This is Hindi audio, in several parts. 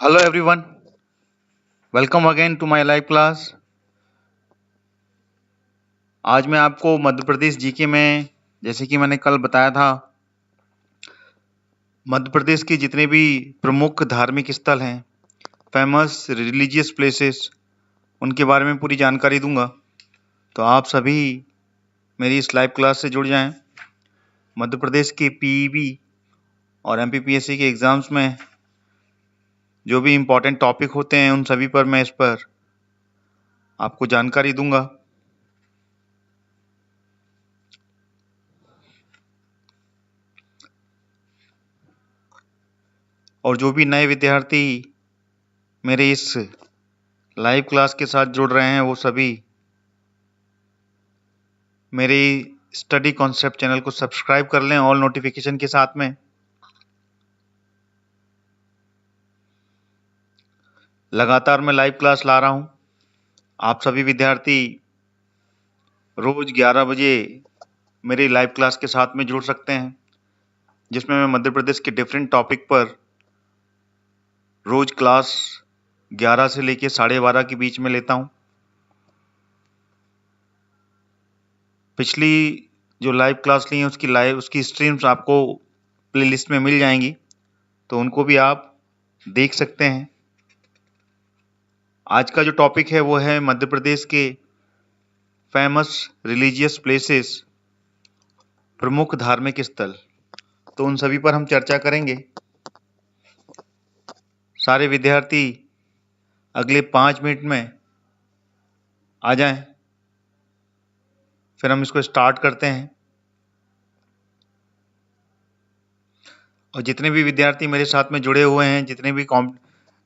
Hello everyone, welcome again to my live class। आज मैं आपको मध्य प्रदेश जीके में, जैसे कि मैंने कल बताया था, मध्य प्रदेश के जितने भी प्रमुख धार्मिक स्थल हैं, फेमस रिलीजियस प्लेसेस, उनके बारे में पूरी जानकारी दूंगा। तो आप सभी मेरी इस लाइव क्लास से जुड़ जाएं। मध्य प्रदेश के पीईबी और एमपीपीएससी के एग्जाम्स में जो भी इम्पोर्टेंट टॉपिक होते हैं, उन सभी पर मैं इस पर आपको जानकारी दूंगा। और जो भी नए विद्यार्थी मेरे इस लाइव क्लास के साथ जुड़ रहे हैं, वो सभी मेरे स्टडी कॉन्सेप्ट चैनल को सब्सक्राइब कर लें ऑल नोटिफिकेशन के साथ में। लगातार मैं लाइव क्लास ला रहा हूं। आप सभी विद्यार्थी रोज 11 बजे मेरी लाइव क्लास के साथ में जुड़ सकते हैं, जिसमें मैं मध्य प्रदेश के डिफरेंट टॉपिक पर रोज क्लास 11 से लेके 12:30 के बीच में लेता हूं। पिछली जो लाइव क्लास ली है उसकी स्ट्रीम्स आपको प्लेलिस्ट में मिल जाएंगी, तो उनको भी आप देख सकते हैं। आज का जो टॉपिक है वो है मध्य प्रदेश के फेमस रिलीजियस प्लेसेस, प्रमुख धार्मिक स्थल। तो उन सभी पर हम चर्चा करेंगे। सारे विद्यार्थी अगले 5 मिनट में आ जाएं, फिर हम इसको स्टार्ट करते हैं। और जितने भी विद्यार्थी मेरे साथ में जुड़े हुए हैं, जितने भी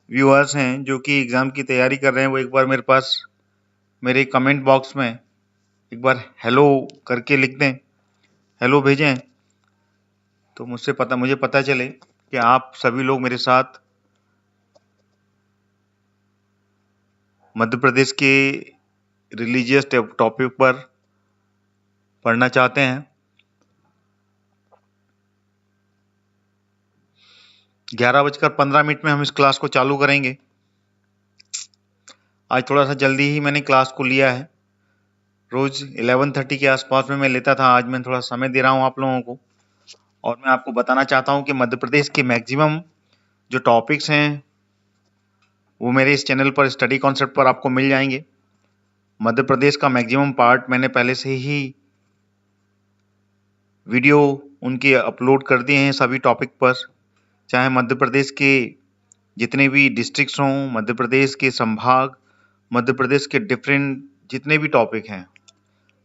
व्यूअर्स हैं जो कि एग्ज़ाम की तैयारी कर रहे हैं, वो एक बार मेरे पास मेरे कमेंट बॉक्स में एक बार हेलो करके लिख दें, हेलो भेजें, तो मुझे पता चले कि आप सभी लोग मेरे साथ मध्य प्रदेश के रिलीजियस टॉपिक पर पढ़ना चाहते हैं। 11:15 में हम इस क्लास को चालू करेंगे। आज थोड़ा सा जल्दी ही मैंने क्लास को लिया है। रोज 11:30 के आसपास में मैं लेता था, आज मैं थोड़ा समय दे रहा हूँ आप लोगों को। और मैं आपको बताना चाहता हूँ कि मध्य प्रदेश के मैक्सिमम जो टॉपिक्स हैं वो मेरे इस चैनल पर स्टडी कॉन्सेप्ट पर आपको मिल जाएंगे। मध्य प्रदेश का मैक्सिमम पार्ट मैंने पहले से ही वीडियो उनके अपलोड कर दिए हैं सभी टॉपिक पर, चाहे मध्य प्रदेश के जितने भी डिस्ट्रिक्ट्स हों, मध्य प्रदेश के संभाग, मध्य प्रदेश के डिफरेंट जितने भी टॉपिक हैं,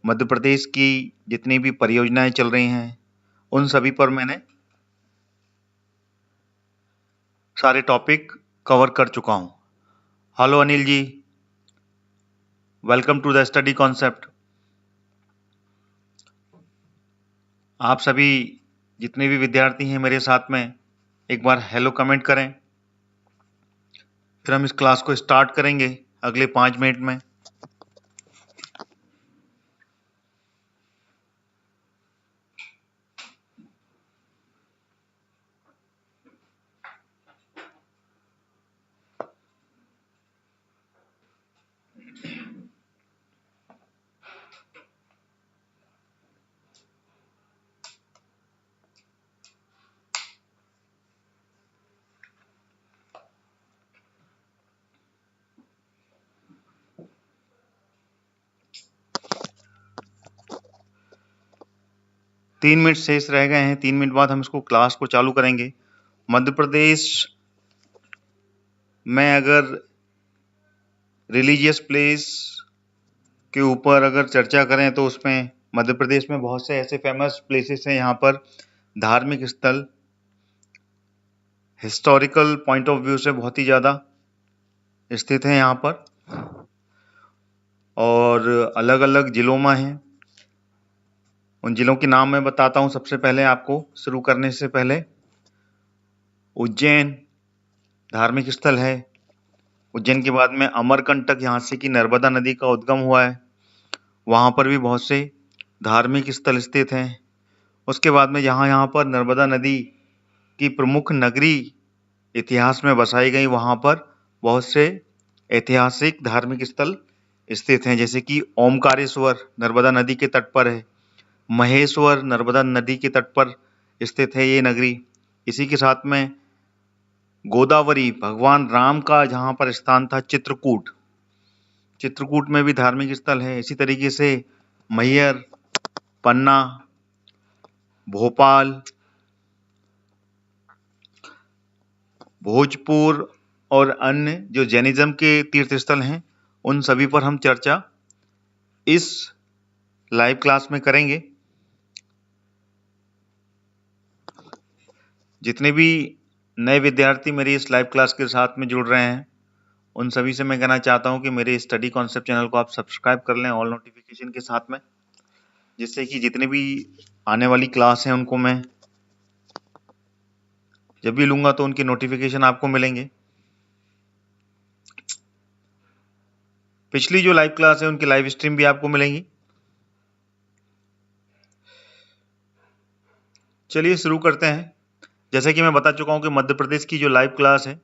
मध्य प्रदेश की जितनी भी परियोजनाएं चल रही हैं, उन सभी पर मैंने सारे टॉपिक कवर कर चुका हूं। Hello Anil ji, welcome to the study concept. आप सभी जितने भी विद्यार्थी हैं मेरे साथ में एक बार हेलो कमेंट करें, फिर हम इस क्लास को स्टार्ट करेंगे अगले 5 मिनट में। तीन मिनट शेष रह गए हैं, 3 मिनट बाद हम इसको क्लास को चालू करेंगे। मध्य प्रदेश में अगर रिलीजियस प्लेस के ऊपर अगर चर्चा करें तो उसमें मध्य प्रदेश में बहुत से ऐसे फेमस प्लेसेस हैं, यहाँ पर धार्मिक स्थल हिस्टोरिकल पॉइंट ऑफ व्यू से बहुत ही ज़्यादा स्थित हैं यहाँ पर, और अलग अलग जिलों में हैं। उन जिलों के नाम मैं बताता हूँ। सबसे पहले आपको शुरू करने से पहले उज्जैन धार्मिक स्थल है। उज्जैन के बाद में अमरकंटक, यहाँ से कि नर्मदा नदी का उद्गम हुआ है, वहाँ पर भी बहुत से धार्मिक स्थल स्थित हैं। उसके बाद में यहाँ पर नर्मदा नदी की प्रमुख नगरी इतिहास में बसाई गई, वहां पर बहुत से ऐतिहासिक धार्मिक स्थल स्थित हैं, जैसे कि ओमकारेश्वर नर्मदा नदी के तट पर है, महेश्वर नर्मदा नदी के तट पर स्थित है ये नगरी। इसी के साथ में गोदावरी भगवान राम का जहां पर स्थान था, चित्रकूट, चित्रकूट में भी धार्मिक स्थल है। इसी तरीके से मैहर, पन्ना, भोपाल, भोजपुर और अन्य जो जैनिज्म के तीर्थ स्थल हैं, उन सभी पर हम चर्चा इस लाइव क्लास में करेंगे। जितने भी नए विद्यार्थी मेरी इस लाइव क्लास के साथ में जुड़ रहे हैं, उन सभी से मैं कहना चाहता हूं कि मेरे स्टडी कॉन्सेप्ट चैनल को आप सब्सक्राइब कर लें ऑल नोटिफिकेशन के साथ में, जिससे कि जितने भी आने वाली क्लास हैं उनको मैं जब भी लूंगा तो उनकी नोटिफिकेशन आपको मिलेंगे। पिछली जो लाइव क्लास है उनकी लाइव स्ट्रीम भी आपको मिलेंगी। चलिए शुरू करते हैं। जैसे कि मैं बता चुका हूं कि मध्य प्रदेश की जो लाइव क्लास है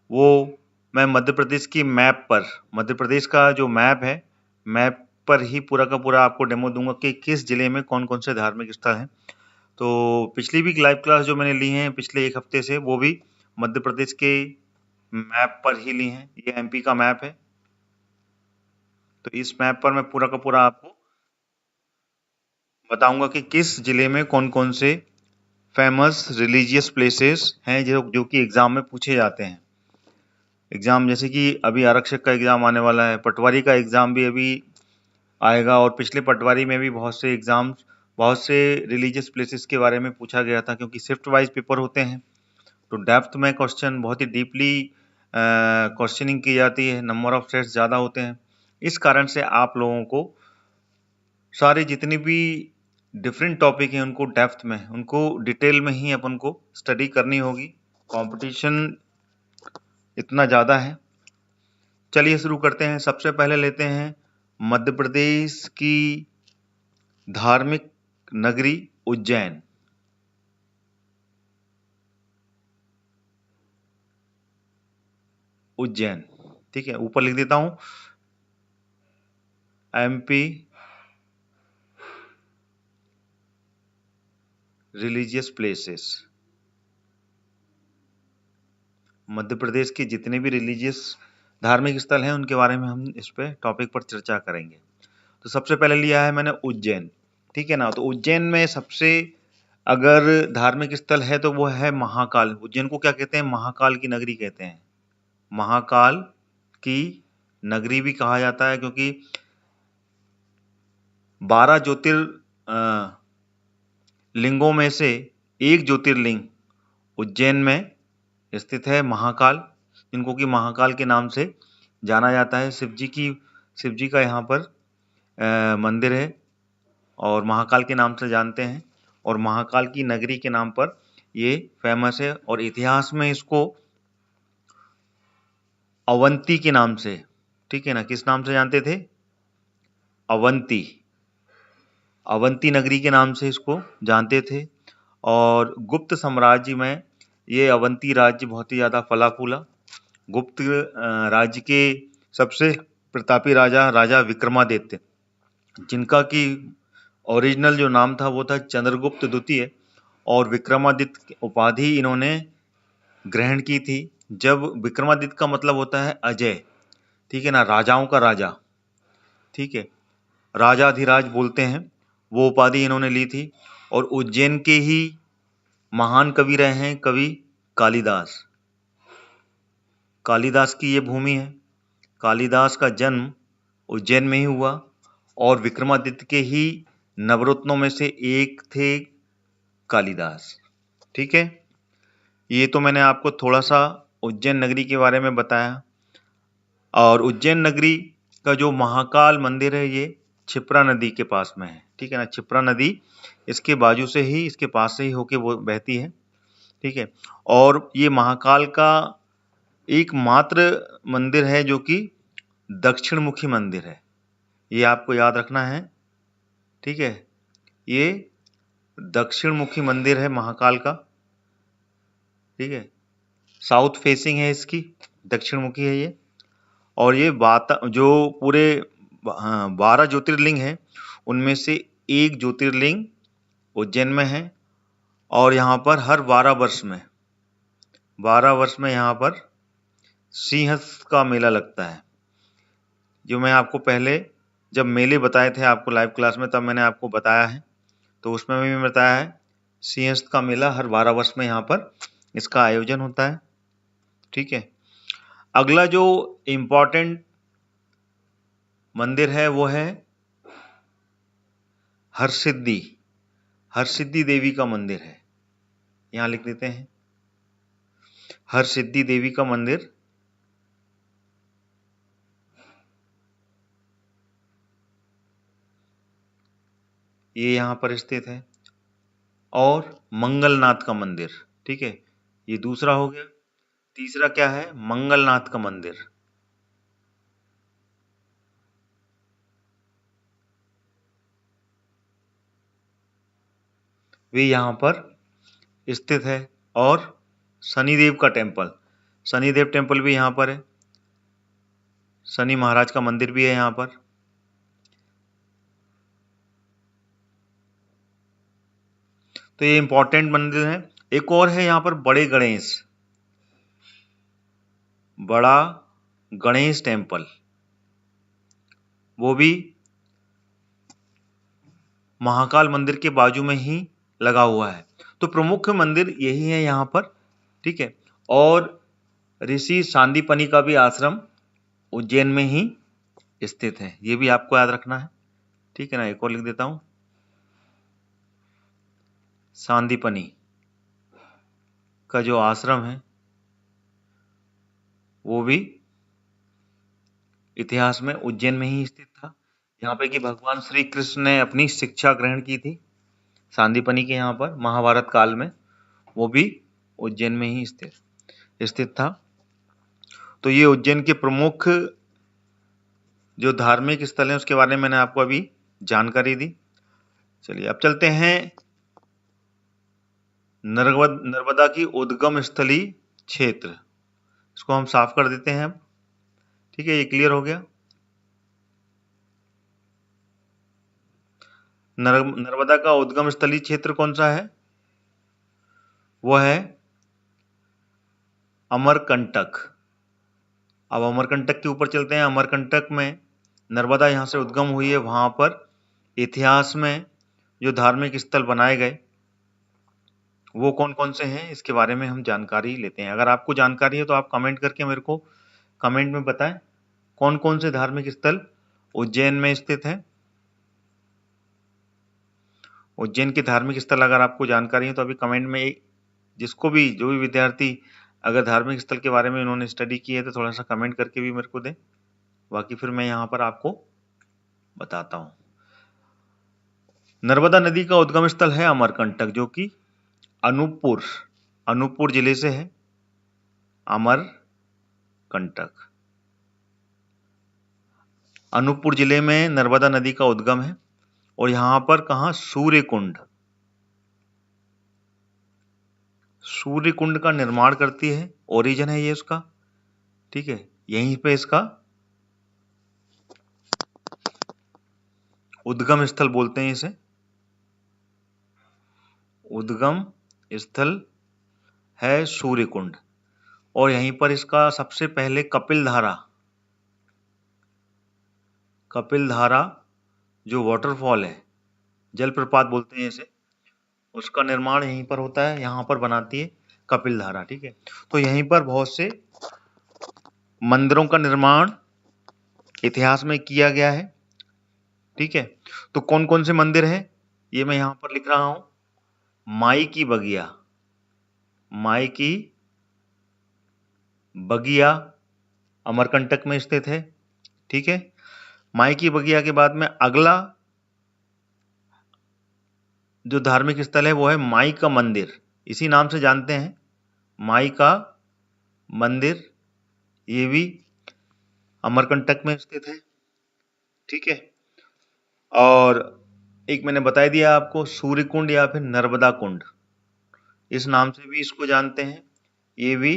वो मैं मध्य प्रदेश की मैप पर, मध्य प्रदेश का जो मैप है, मैप पर ही पूरा का पूरा आपको डेमो दूंगा कि किस जिले में कौन कौन से धार्मिक स्थल हैं। तो पिछली भी लाइव क्लास जो मैंने ली है पिछले एक हफ्ते से, वो भी मध्य प्रदेश के मैप पर ही ली हैं। ये एमपी का मैप है, तो इस मैप पर मैं पूरा का पूरा आपको बताऊंगा कि किस जिले में कौन कौन से फेमस रिलीजियस प्लेसेस हैं जो कि एग्जाम में पूछे जाते हैं। एग्जाम जैसे कि अभी आरक्षक का एग्जाम आने वाला है, पटवारी का एग्जाम भी अभी आएगा, और पिछले पटवारी में भी बहुत से एग्जाम्स, बहुत से रिलीजियस प्लेसेस के बारे में पूछा गया था, क्योंकि शिफ्ट वाइज पेपर होते हैं तो डेप्थ में क्वेश्चन बहुत ही डीपली क्वेश्चनिंग की जाती है, नंबर ऑफ सेट्स ज़्यादा होते हैं। इस कारण से आप लोगों को सारे जितने भी डिफरेंट टॉपिक हैं उनको डेप्थ में, उनको डिटेल में ही अपन को स्टडी करनी होगी। कंपटीशन इतना ज़्यादा है। चलिए शुरू करते हैं। सबसे पहले लेते हैं मध्य प्रदेश की धार्मिक नगरी उज्जैन। उज्जैन, ठीक है, ऊपर लिख देता हूं MP religious places. Madhya Pradesh के जितने भी रिलीजियस धार्मिक स्थल हैं उनके बारे में हम इस पे टॉपिक पर चर्चा करेंगे। तो सबसे पहले लिया है मैंने उज्जैन, ठीक है ना। तो उज्जैन में सबसे अगर धार्मिक स्थल है तो वो है महाकाल। उज्जैन को क्या कहते हैं? महाकाल की नगरी कहते हैं। महाकाल की नगरी भी कहा जाता है, क्योंकि 12 लिंगों में से एक ज्योतिर्लिंग उज्जैन में स्थित है, महाकाल, जिनको कि महाकाल के नाम से जाना जाता है। शिव जी का यहाँ पर मंदिर है और महाकाल के नाम से जानते हैं, और महाकाल की नगरी के नाम पर ये फेमस है। और इतिहास में इसको अवंती के नाम से, ठीक है ना, किस नाम से जानते थे? अवंती, अवंती नगरी के नाम से इसको जानते थे। और गुप्त साम्राज्य में ये अवंती राज्य बहुत ही ज़्यादा फला फूला। गुप्त राज्य के सबसे प्रतापी राजा विक्रमादित्य, जिनका कि ओरिजिनल जो नाम था वो था चंद्रगुप्त द्वितीय, और विक्रमादित्य की उपाधि इन्होंने ग्रहण की थी। जब विक्रमादित्य का मतलब होता है अजय, ठीक है ना, राजाओं का राजा, ठीक है, राजाधिराज बोलते हैं, वो उपाधि इन्होंने ली थी। और उज्जैन के ही महान कवि रहे हैं कवि कालिदास। कालिदास की ये भूमि है। कालिदास का जन्म उज्जैन में ही हुआ, और विक्रमादित्य के ही नवरत्नों में से एक थे कालिदास, ठीक है। ये तो मैंने आपको थोड़ा सा उज्जैन नगरी के बारे में बताया। और उज्जैन नगरी का जो महाकाल मंदिर है ये क्षिप्रा नदी के पास में है, ठीक है ना। क्षिप्रा नदी इसके बाजू से ही, इसके पास से ही होके वो बहती है, ठीक है। और ये महाकाल का एकमात्र मंदिर है जो कि दक्षिण मुखी मंदिर है, ये आपको याद रखना है, ठीक है। ये दक्षिण मुखी मंदिर है महाकाल का, ठीक है। साउथ फेसिंग है इसकी, दक्षिण मुखी है ये। और ये जो पूरे 12 ज्योतिर्लिंग है उनमें से एक ज्योतिर्लिंग उज्जैन में है। और यहाँ पर हर 12 वर्ष में यहाँ पर सिंहस्थ का मेला लगता है। जो मैं आपको पहले जब मेले बताए थे आपको लाइव क्लास में, तब मैंने आपको बताया है, तो उसमें भी बताया है सिंहस्थ का मेला हर 12 वर्ष में यहाँ पर इसका आयोजन होता है। ठीक है, अगला जो इम्पोर्टेंट मंदिर है वो है हरसिद्धि देवी का मंदिर है। यहाँ लिख देते हैं हरसिद्धि देवी का मंदिर। ये यहाँ पर स्थित है। और मंगलनाथ का मंदिर, ठीक है, ये दूसरा हो गया। तीसरा क्या है? मंगलनाथ का मंदिर। वे यहाँ पर स्थित है। और शनिदेव का टेम्पल, शनिदेव टेम्पल भी यहाँ पर है। शनि महाराज का मंदिर भी है यहाँ पर। तो ये इंपॉर्टेंट मंदिर है। एक और है यहाँ पर बड़ा गणेश टेम्पल, वो भी महाकाल मंदिर के बाजू में ही लगा हुआ है। तो प्रमुख मंदिर यही है यहाँ पर, ठीक है। और ऋषि सांदीपनि का भी आश्रम उज्जैन में ही स्थित है, ये भी आपको याद रखना है, ठीक है ना। एक और लिख देता हूं, सांदीपनि का जो आश्रम है वो भी इतिहास में उज्जैन में ही स्थित था। यहाँ पे कि भगवान श्री कृष्ण ने अपनी शिक्षा ग्रहण की थी सांदीपनि के यहाँ पर महाभारत काल में, वो भी उज्जैन में ही स्थित था। तो ये उज्जैन के प्रमुख जो धार्मिक स्थल हैं उसके बारे में मैंने आपको अभी जानकारी दी। चलिए अब चलते हैं नर्मदा की उद्गम स्थली क्षेत्र, इसको हम साफ कर देते हैं अब, ठीक है, ये क्लियर हो गया। नर्मदा का उद्गम स्थली क्षेत्र कौन सा है? वो है अमरकंटक। अब अमरकंटक के ऊपर चलते हैं। अमरकंटक में नर्मदा यहाँ से उद्गम हुई है, वहां पर इतिहास में जो धार्मिक स्थल बनाए गए वो कौन कौन से हैं इसके बारे में हम जानकारी लेते हैं। अगर आपको जानकारी है तो आप कमेंट करके मेरे को कमेंट में बताएं कौन कौन से धार्मिक स्थल उज्जैन में स्थित हैं। उज्जैन के धार्मिक स्थल अगर आपको जानकारी है तो अभी कमेंट में जो भी विद्यार्थी अगर धार्मिक स्थल के बारे में उन्होंने स्टडी की है तो थोड़ा सा कमेंट करके भी मेरे को दें, बाकी फिर मैं यहाँ पर आपको बताता हूँ। नर्मदा नदी का उद्गम स्थल है अमरकंटक, जो कि अनूपपुर जिले से है अमरकंटक। अनूपपुर जिले में नर्मदा नदी का उद्गम है। और यहाँ पर कहाँ? सूर्य कुंड का निर्माण करती है, ओरिजिन है ये उसका, ठीक है। यहीं पे इसका उद्गम स्थल बोलते हैं, इसे उद्गम स्थल है सूर्य कुंड। और यहीं पर इसका सबसे पहले कपिल धारा जो वाटरफॉल है, जलप्रपात बोलते हैं इसे, उसका निर्माण यहीं पर होता है, यहाँ पर बनाती है कपिल धारा, ठीक है। तो यहीं पर बहुत से मंदिरों का निर्माण इतिहास में किया गया है, ठीक है। तो कौन कौन से मंदिर हैं ये मैं यहाँ पर लिख रहा हूं। माई की बगिया अमरकंटक में स्थित है, ठीक है। माई की बगिया के बाद में अगला जो धार्मिक स्थल है वो है माई का मंदिर, इसी नाम से जानते हैं, माई का मंदिर, ये भी अमरकंटक में स्थित है, ठीक है। और एक मैंने बता दिया आपको सूर्य कुंड या फिर नर्मदा कुंड, इस नाम से भी इसको जानते हैं, ये भी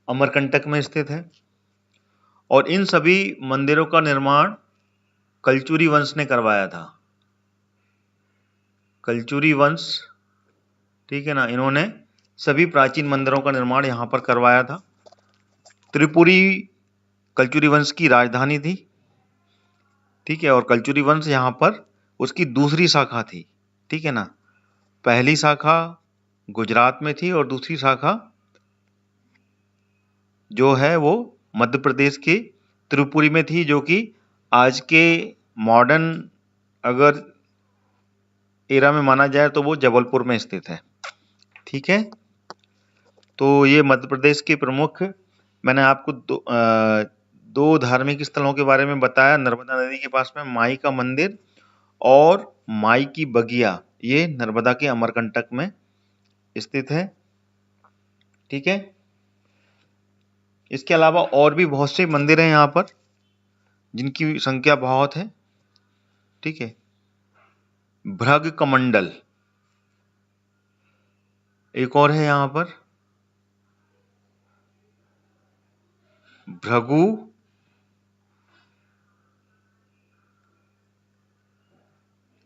अमरकंटक में स्थित है। और इन सभी मंदिरों का निर्माण कलचुरी वंश ने करवाया था। कलचुरी वंश, ठीक है ना, इन्होंने सभी प्राचीन मंदिरों का निर्माण यहाँ पर करवाया था। त्रिपुरी कलचुरी वंश की राजधानी थी, ठीक है। और कलचुरी वंश यहाँ पर उसकी दूसरी शाखा थी, ठीक है ना। पहली शाखा गुजरात में थी और दूसरी शाखा जो है वो मध्य प्रदेश के त्रिपुरी में थी, जो कि आज के मॉडर्न अगर एरा में माना जाए तो वो जबलपुर में स्थित है, ठीक है। तो ये मध्य प्रदेश के प्रमुख, मैंने आपको दो धार्मिक स्थलों के बारे में बताया। नर्मदा नदी के पास में माई का मंदिर और माई की बगिया, ये नर्मदा के अमरकंटक में स्थित है, ठीक है। इसके अलावा और भी बहुत से मंदिर हैं यहाँ पर जिनकी संख्या बहुत है, ठीक है। भृग कमंडल एक और है यहाँ पर, भृगु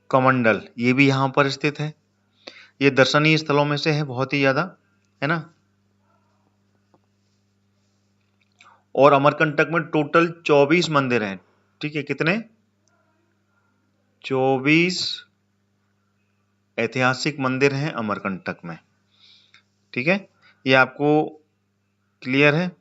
कमंडल, ये भी यहाँ पर स्थित है। ये दर्शनीय स्थलों में से है, बहुत ही ज्यादा, है ना। और अमरकंटक में टोटल 24 मंदिर हैं, ठीक है। कितने? 24 ऐतिहासिक मंदिर हैं अमरकंटक में, ठीक है। ये आपको क्लियर है?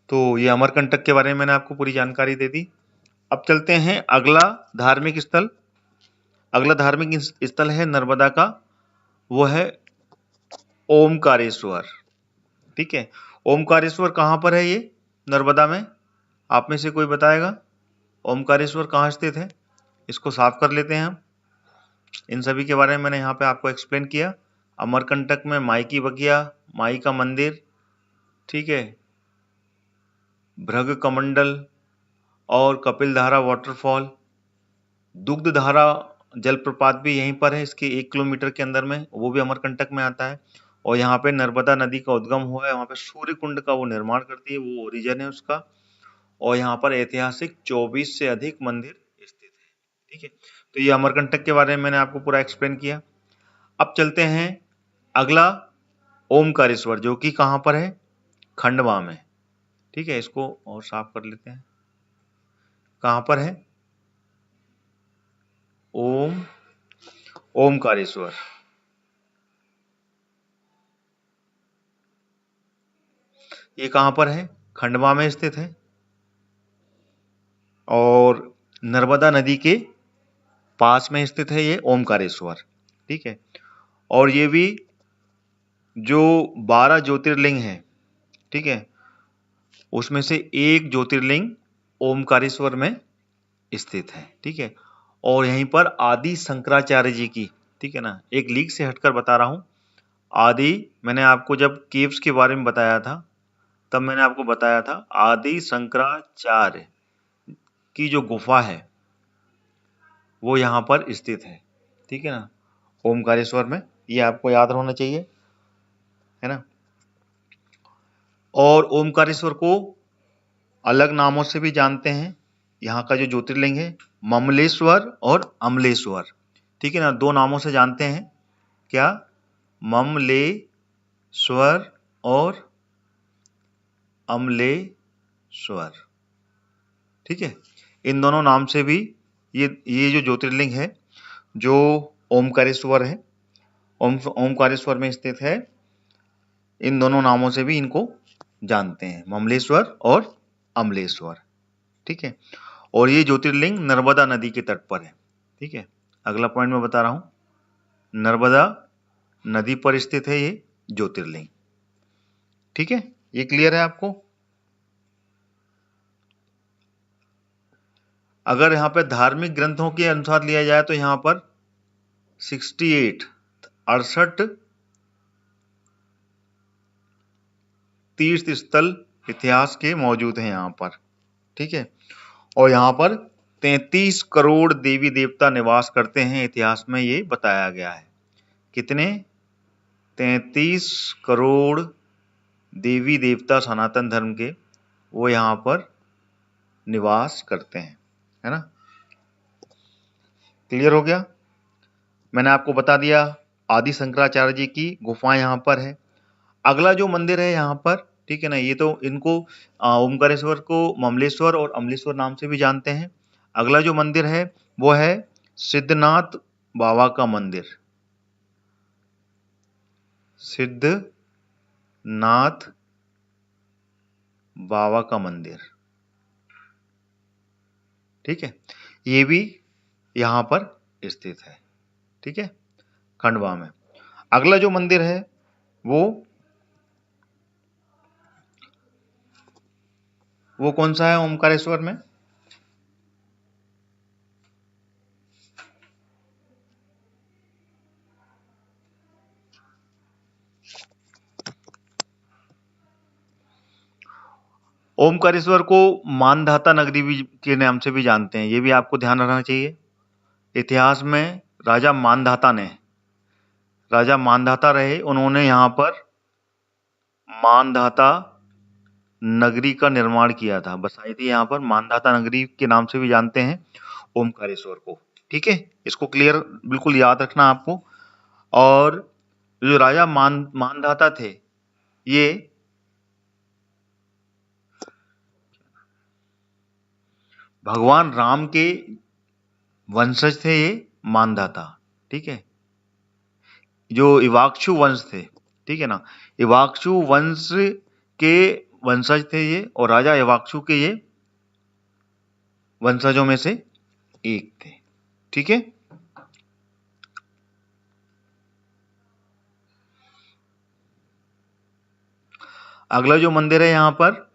तो ये अमरकंटक के बारे में मैंने आपको पूरी जानकारी दे दी। अब चलते हैं अगला धार्मिक स्थल। अगला धार्मिक स्थल है नर्मदा का, वो है ओमकारेश्वर, ठीक है। ओमकारेश्वर कहाँ पर है ये नर्मदा में? आप में से कोई बताएगा ओमकारेश्वर कहाँ स्थित है? इसको साफ कर लेते हैं हम। इन सभी के बारे में मैंने यहाँ पे आपको एक्सप्लेन किया। अमरकंटक में माई की बगिया, माई का मंदिर, ठीक है, भृग कमंडल और कपिलधारा वाटरफॉल, दुग्धधारा जलप्रपात भी यहीं पर है, इसके 1 किलोमीटर के अंदर में, वो भी अमरकंटक में आता है। और यहाँ पे नर्मदा नदी का उद्गम हुआ है, वहाँ पे सूर्य कुंड का वो निर्माण करती है, वो ओरिजिन है उसका। और यहाँ पर ऐतिहासिक 24 से अधिक मंदिर स्थित है, ठीक है। तो ये अमरकंटक के बारे में मैंने आपको पूरा एक्सप्लेन किया। अब चलते हैं अगला ओमकारेश्वर, जो कि कहाँ पर है? खंडवा में, ठीक है। इसको और साफ कर लेते हैं। कहाँ पर है ओमकारेश्वर? ये कहाँ पर है? खंडवा में स्थित है और नर्मदा नदी के पास में स्थित है ये ओमकारेश्वर, ठीक है। और ये भी जो 12 ज्योतिर्लिंग है, ठीक है, उसमें से एक ज्योतिर्लिंग ओमकारेश्वर में स्थित है, ठीक है। और यहीं पर आदि शंकराचार्य जी की, ठीक है ना, एक लीक से हटकर बता रहा हूं। आदि, मैंने आपको जब केव्स के बारे में बताया था तब मैंने आपको बताया था आदि शंकराचार्य की जो गुफा है वो यहाँ पर स्थित है, ठीक है ना, ओमकारेश्वर में। ये आपको याद होना चाहिए, है ना। और ओमकारेश्वर को अलग नामों से भी जानते हैं। यहाँ का जो ज्योतिर्लिंग है ममलेश्वर और अमलेश्वर, ठीक है ना, दो नामों से जानते हैं। क्या? ममलेश्वर और अमलेश्वर, ठीक है। इन दोनों नाम से भी ये जो ज्योतिर्लिंग है जो ओमकारेश्वर है, ओमकारेश्वर में स्थित है, इन दोनों नामों से भी इनको जानते हैं, ममलेश्वर और अमलेश्वर, ठीक है। और ये ज्योतिर्लिंग नर्मदा नदी के तट पर है, ठीक है। अगला पॉइंट मैं बता रहा हूं, नर्मदा नदी पर स्थित है ये ज्योतिर्लिंग, ठीक है। ये क्लियर है आपको? अगर यहाँ पे धार्मिक ग्रंथों के अनुसार लिया जाए तो यहाँ पर 68 तीर्थ स्थल इतिहास के मौजूद हैं यहाँ पर, ठीक है। और यहाँ पर 33 करोड़ देवी देवता निवास करते हैं, इतिहास में ये बताया गया है। कितने? 33 करोड़ देवी देवता सनातन धर्म के वो यहाँ पर निवास करते हैं, है ना। क्लियर हो गया? मैंने आपको बता दिया आदि शंकराचार्य जी की गुफाएं यहाँ पर है। अगला जो मंदिर है यहाँ पर, ठीक है ना, ये तो इनको ओमकारेश्वर को ममलेश्वर और अमलेश्वर नाम से भी जानते हैं। अगला जो मंदिर है वो है सिद्धनाथ बाबा का मंदिर, सिद्धनाथ बाबा का मंदिर, ठीक है। ये भी यहाँ पर स्थित है, ठीक है, खंडवा में। अगला जो मंदिर है वो कौन सा है ओमकारेश्वर में? ओमकारेश्वर को मानधाता नगरी भी के नाम से भी जानते हैं, ये भी आपको ध्यान रखना चाहिए। इतिहास में राजा मानधाता रहे, उन्होंने यहाँ पर मानधाता नगरी का निर्माण किया था, बसाई थी यहाँ पर। मानधाता नगरी के नाम से भी जानते हैं ओमकारेश्वर को, ठीक है। इसको क्लियर बिल्कुल याद रखना आपको। और जो राजा मानधाता थे, ये भगवान राम के वंशज थे, ये मानधाता, ठीक है। जो इवाक्षु वंश थे, ठीक है ना, इवाक्षु वंश के वंशज थे ये, और राजा इवाक्षु के ये वंशजों में से एक थे, ठीक है। अगला जो मंदिर है यहां पर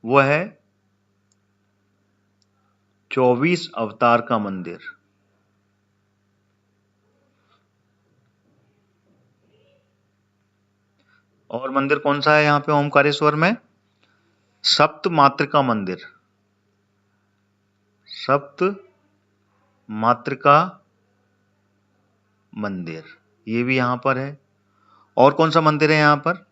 वो है 24 अवतार का मंदिर। और मंदिर कौन सा है यहाँ पे ओमकारेश्वर में? सप्त मातृका मंदिर, सप्त मातृका मंदिर, ये भी यहां पर है। और कौन सा मंदिर है यहां पर?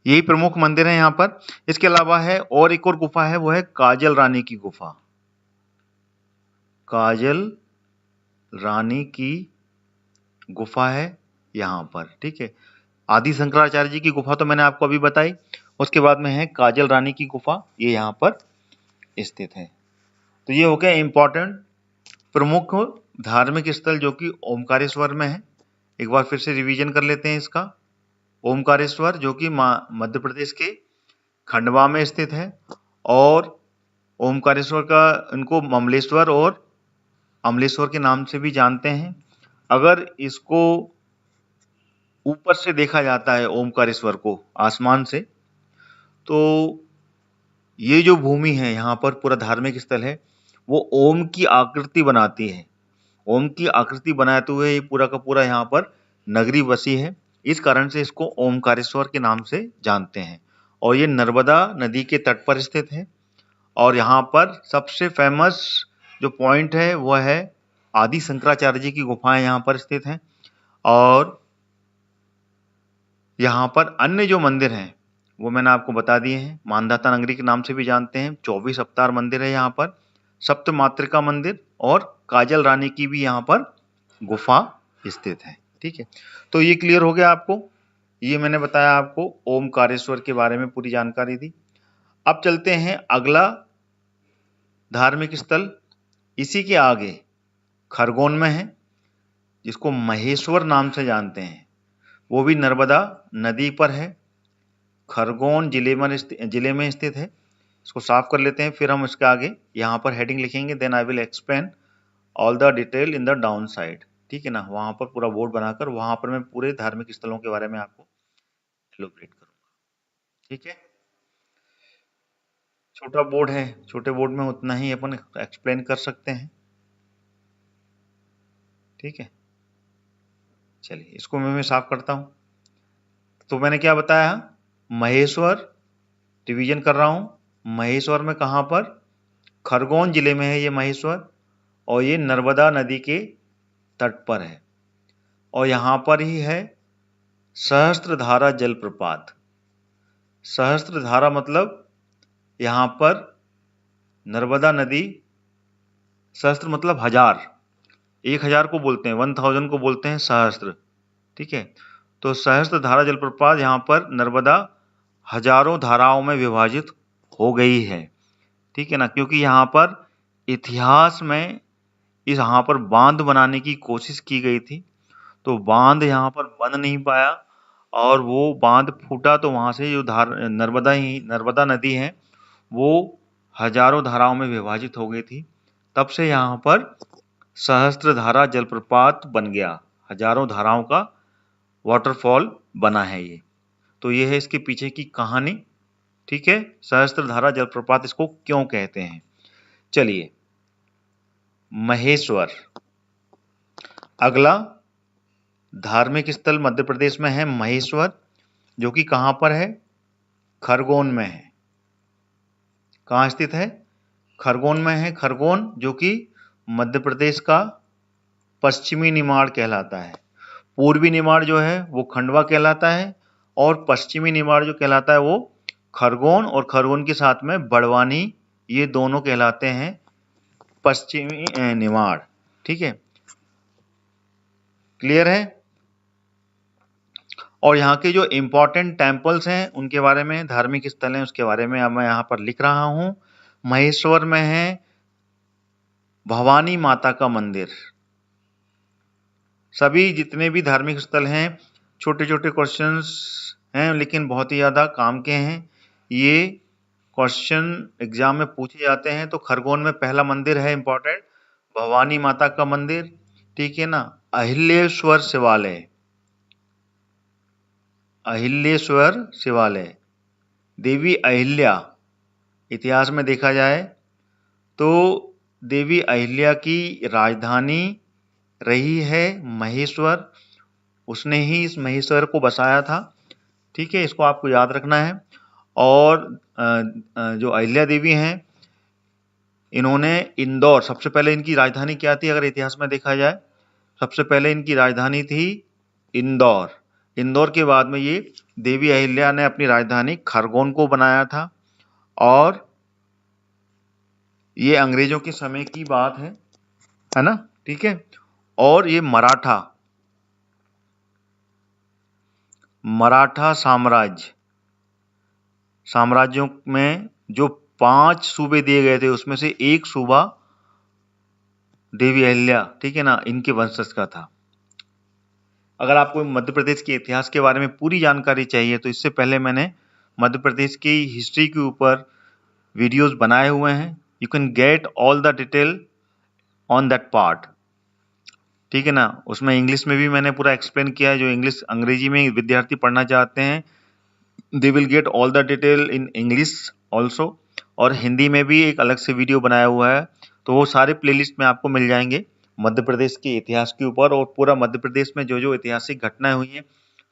यही प्रमुख मंदिर है यहाँ पर। इसके अलावा है और एक और गुफा है, वो है काजल रानी की गुफा, काजल रानी की गुफा है यहाँ पर, ठीक है। आदि शंकराचार्य जी की गुफा तो मैंने आपको अभी बताई, उसके बाद में है काजल रानी की गुफा, ये यहाँ पर स्थित है। तो ये हो गया इंपॉर्टेंट प्रमुख धार्मिक स्थल जो कि ओमकारेश्वर में है। एक बार फिर से रिवीजन कर लेते हैं इसका। ओमकारेश्वर जो कि मध्य प्रदेश के खंडवा में स्थित है, और ओमकारेश्वर का इनको ममलेश्वर और अमलेश्वर के नाम से भी जानते हैं। अगर इसको ऊपर से देखा जाता है ओमकारेश्वर को आसमान से, तो ये जो भूमि है यहाँ पर पूरा धार्मिक स्थल है, वो ओम की आकृति बनाती है। ओम की आकृति बनाते हुए ये पूरा का पूरा यहाँ पर नगरी बसी है, इस कारण से इसको ओमकारेश्वर के नाम से जानते हैं। और ये नर्मदा नदी के तट पर स्थित है। और यहाँ पर सबसे फेमस जो पॉइंट है वह है आदि शंकराचार्य जी की गुफाएं यहाँ पर स्थित हैं। और यहाँ पर अन्य जो मंदिर हैं वो मैंने आपको बता दिए हैं, मानधाता नगरी के नाम से भी जानते हैं। 24 अवतार मंदिर है यहाँ पर, सप्त मातृका मंदिर और काजल रानी की भी यहाँ पर गुफा स्थित है, ठीक है। तो ये क्लियर हो गया आपको, ये मैंने बताया आपको ओमकारेश्वर के बारे में पूरी जानकारी दी। अब चलते हैं अगला धार्मिक स्थल, इसी के आगे खरगोन में है, जिसको महेश्वर नाम से जानते हैं, वो भी नर्मदा नदी पर है, खरगोन जिले में स्थित है। इसको साफ कर लेते हैं, फिर हम इसके आगे यहाँ पर हेडिंग लिखेंगे, then I will explain all the detail in the down side, ठीक है ना। वहां पर पूरा बोर्ड बनाकर वहां पर मैं पूरे धार्मिक स्थलों के बारे में आपको एलोबरेट करूंगा, ठीक है। छोटा बोर्ड है, छोटे बोर्ड में उतना ही अपन एक्सप्लेन कर सकते हैं, ठीक है। चलिए इसको मैं साफ करता हूँ। तो मैंने क्या बताया, महेश्वर रिवीजन कर रहा हूँ। महेश्वर में कहाँ पर, खरगोन जिले में है ये महेश्वर, और ये नर्मदा नदी के तट पर है। और यहाँ पर ही है सहस्त्रधारा जलप्रपात। सहस्त्रधारा मतलब यहाँ पर नर्मदा नदी, सहस्त्र मतलब हजार, 1000 को बोलते हैं, 1000 को बोलते हैं सहस्त्र, ठीक है। तो सहस्त्रधारा जलप्रपात यहाँ पर नर्मदा हजारों धाराओं में विभाजित हो गई है, ठीक है ना। क्योंकि यहाँ पर इतिहास में इस यहाँ पर बांध बनाने की कोशिश की गई थी, तो बांध यहाँ पर बन नहीं पाया, और वो बांध फूटा तो वहाँ से जो नर्मदा नदी है वो हजारों धाराओं में विभाजित हो गई थी। तब से यहाँ पर सहस्त्रधारा जलप्रपात बन गया, हजारों धाराओं का वाटरफॉल बना है ये। तो ये है इसके पीछे की कहानी, ठीक है। सहस्त्रधारा जलप्रपात इसको क्यों कहते हैं। चलिए महेश्वर, अगला धार्मिक स्थल मध्य प्रदेश में है महेश्वर, जो कि कहां पर है, खरगोन में है। कहां स्थित है, खरगोन में है। खरगोन जो कि मध्य प्रदेश का पश्चिमी निमाड़ कहलाता है। पूर्वी निमाड़ जो है वो खंडवा कहलाता है, और पश्चिमी निमाड़ जो कहलाता है वो खरगोन, और खरगोन के साथ में बड़वानी, ये दोनों कहलाते हैं पश्चिमी निमाड़, ठीक है। क्लियर है। और यहाँ के जो इम्पोर्टेंट टेम्पल्स हैं उनके बारे में, धार्मिक स्थल हैं उसके बारे में अब मैं यहाँ पर लिख रहा हूँ। महेश्वर में है भवानी माता का मंदिर। सभी जितने भी धार्मिक स्थल हैं, छोटे छोटे क्वेश्चंस हैं लेकिन बहुत ही ज़्यादा काम के हैं। ये क्वेश्चन एग्जाम में पूछे जाते हैं। तो खरगोन में पहला मंदिर है इम्पोर्टेंट, भवानी माता का मंदिर, ठीक है ना। अहिल्याश्वर शिवालय, अहिल्याश्वर शिवालय, देवी अहिल्या, इतिहास में देखा जाए तो देवी अहिल्या की राजधानी रही है महेश्वर, उसने ही इस महेश्वर को बसाया था, ठीक है। इसको आपको याद रखना है। और जो अहिल्या देवी हैं, इन्होंने इंदौर, सबसे पहले इनकी राजधानी क्या थी अगर इतिहास में देखा जाए, सबसे पहले इनकी राजधानी थी इंदौर। इंदौर के बाद में ये देवी अहिल्या ने अपनी राजधानी खरगोन को बनाया था। और ये अंग्रेजों के समय की बात है ना, ठीक है। और ये मराठा साम्राज्यों में जो 5 सूबे दिए गए थे उसमें से एक सूबा देवी अहिल्या, ठीक है ना, इनके वंशज का था। अगर आपको मध्य प्रदेश के इतिहास के बारे में पूरी जानकारी चाहिए तो इससे पहले मैंने मध्य प्रदेश की हिस्ट्री के ऊपर वीडियोस बनाए हुए हैं। You can get all the detail on that part, ठीक है ना। उसमें इंग्लिश में भी मैंने पूरा एक्सप्लेन किया है। जो अंग्रेजी में विद्यार्थी पढ़ना चाहते हैं, they will get all the detail in English also. और हिंदी में भी एक अलग से वीडियो बनाया हुआ है, तो वो सारे प्लेलिस्ट में आपको मिल जाएंगे मध्य प्रदेश के इतिहास के ऊपर। और पूरा मध्य प्रदेश में जो जो ऐतिहासिक घटनाएं हुई हैं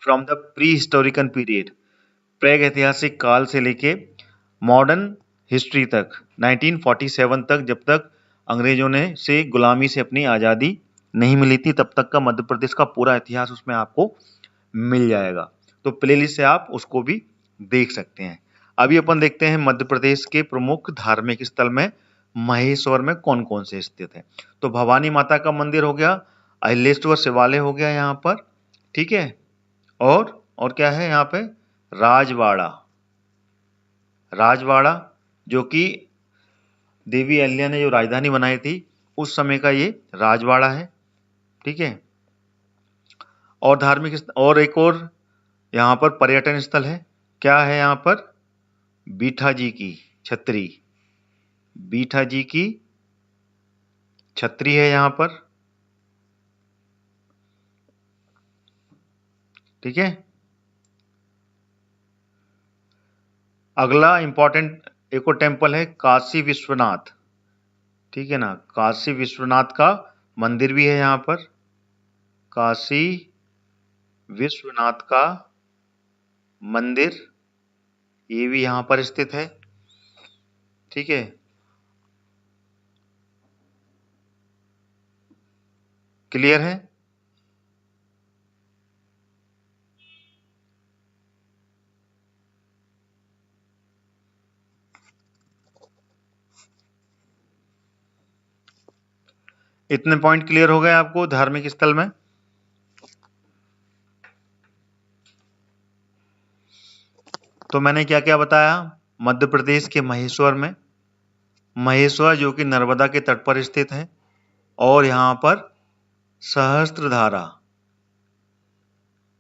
from the prehistorical period, प्राग ऐतिहासिक काल से लेके मॉडर्न हिस्ट्री तक, 1947 तक, जब तक अंग्रेजों ने से गुलामी से अपनी आज़ादी नहीं मिली थी, तब तक का मध्य प्रदेश का पूरा इतिहास उसमें आपको मिल जाएगा। तो प्लेलिस्ट से आप उसको भी देख सकते हैं। अभी अपन देखते हैं मध्य प्रदेश के प्रमुख धार्मिक स्थल में महेश्वर में कौन कौन से स्थित है। तो भवानी माता का मंदिर हो गया, अहिल्याश्वर शिवालय हो गया यहाँ पर, ठीक है। और क्या है यहाँ पे, राजवाड़ा जो कि देवी अहिल्या ने जो राजधानी बनाई थी उस समय का ये राजवाड़ा है, ठीक है। और धार्मिक और एक और यहाँ पर पर्यटन स्थल है, क्या है यहाँ पर, बीठा जी की छतरी, बीठा जी की छतरी है यहाँ पर, ठीक है। अगला इंपॉर्टेंट एक और टेम्पल है काशी विश्वनाथ, ठीक है ना। काशी विश्वनाथ का मंदिर भी है यहाँ पर, काशी विश्वनाथ का मंदिर, ये भी यहां पर स्थित है। ठीक है, क्लियर है? इतने पॉइंट क्लियर हो गए आपको धार्मिक स्थल में? तो मैंने क्या क्या बताया? मध्य प्रदेश के महेश्वर में, महेश्वर जो कि नर्मदा के तट पर स्थित है, और यहां पर सहस्त्रधारा,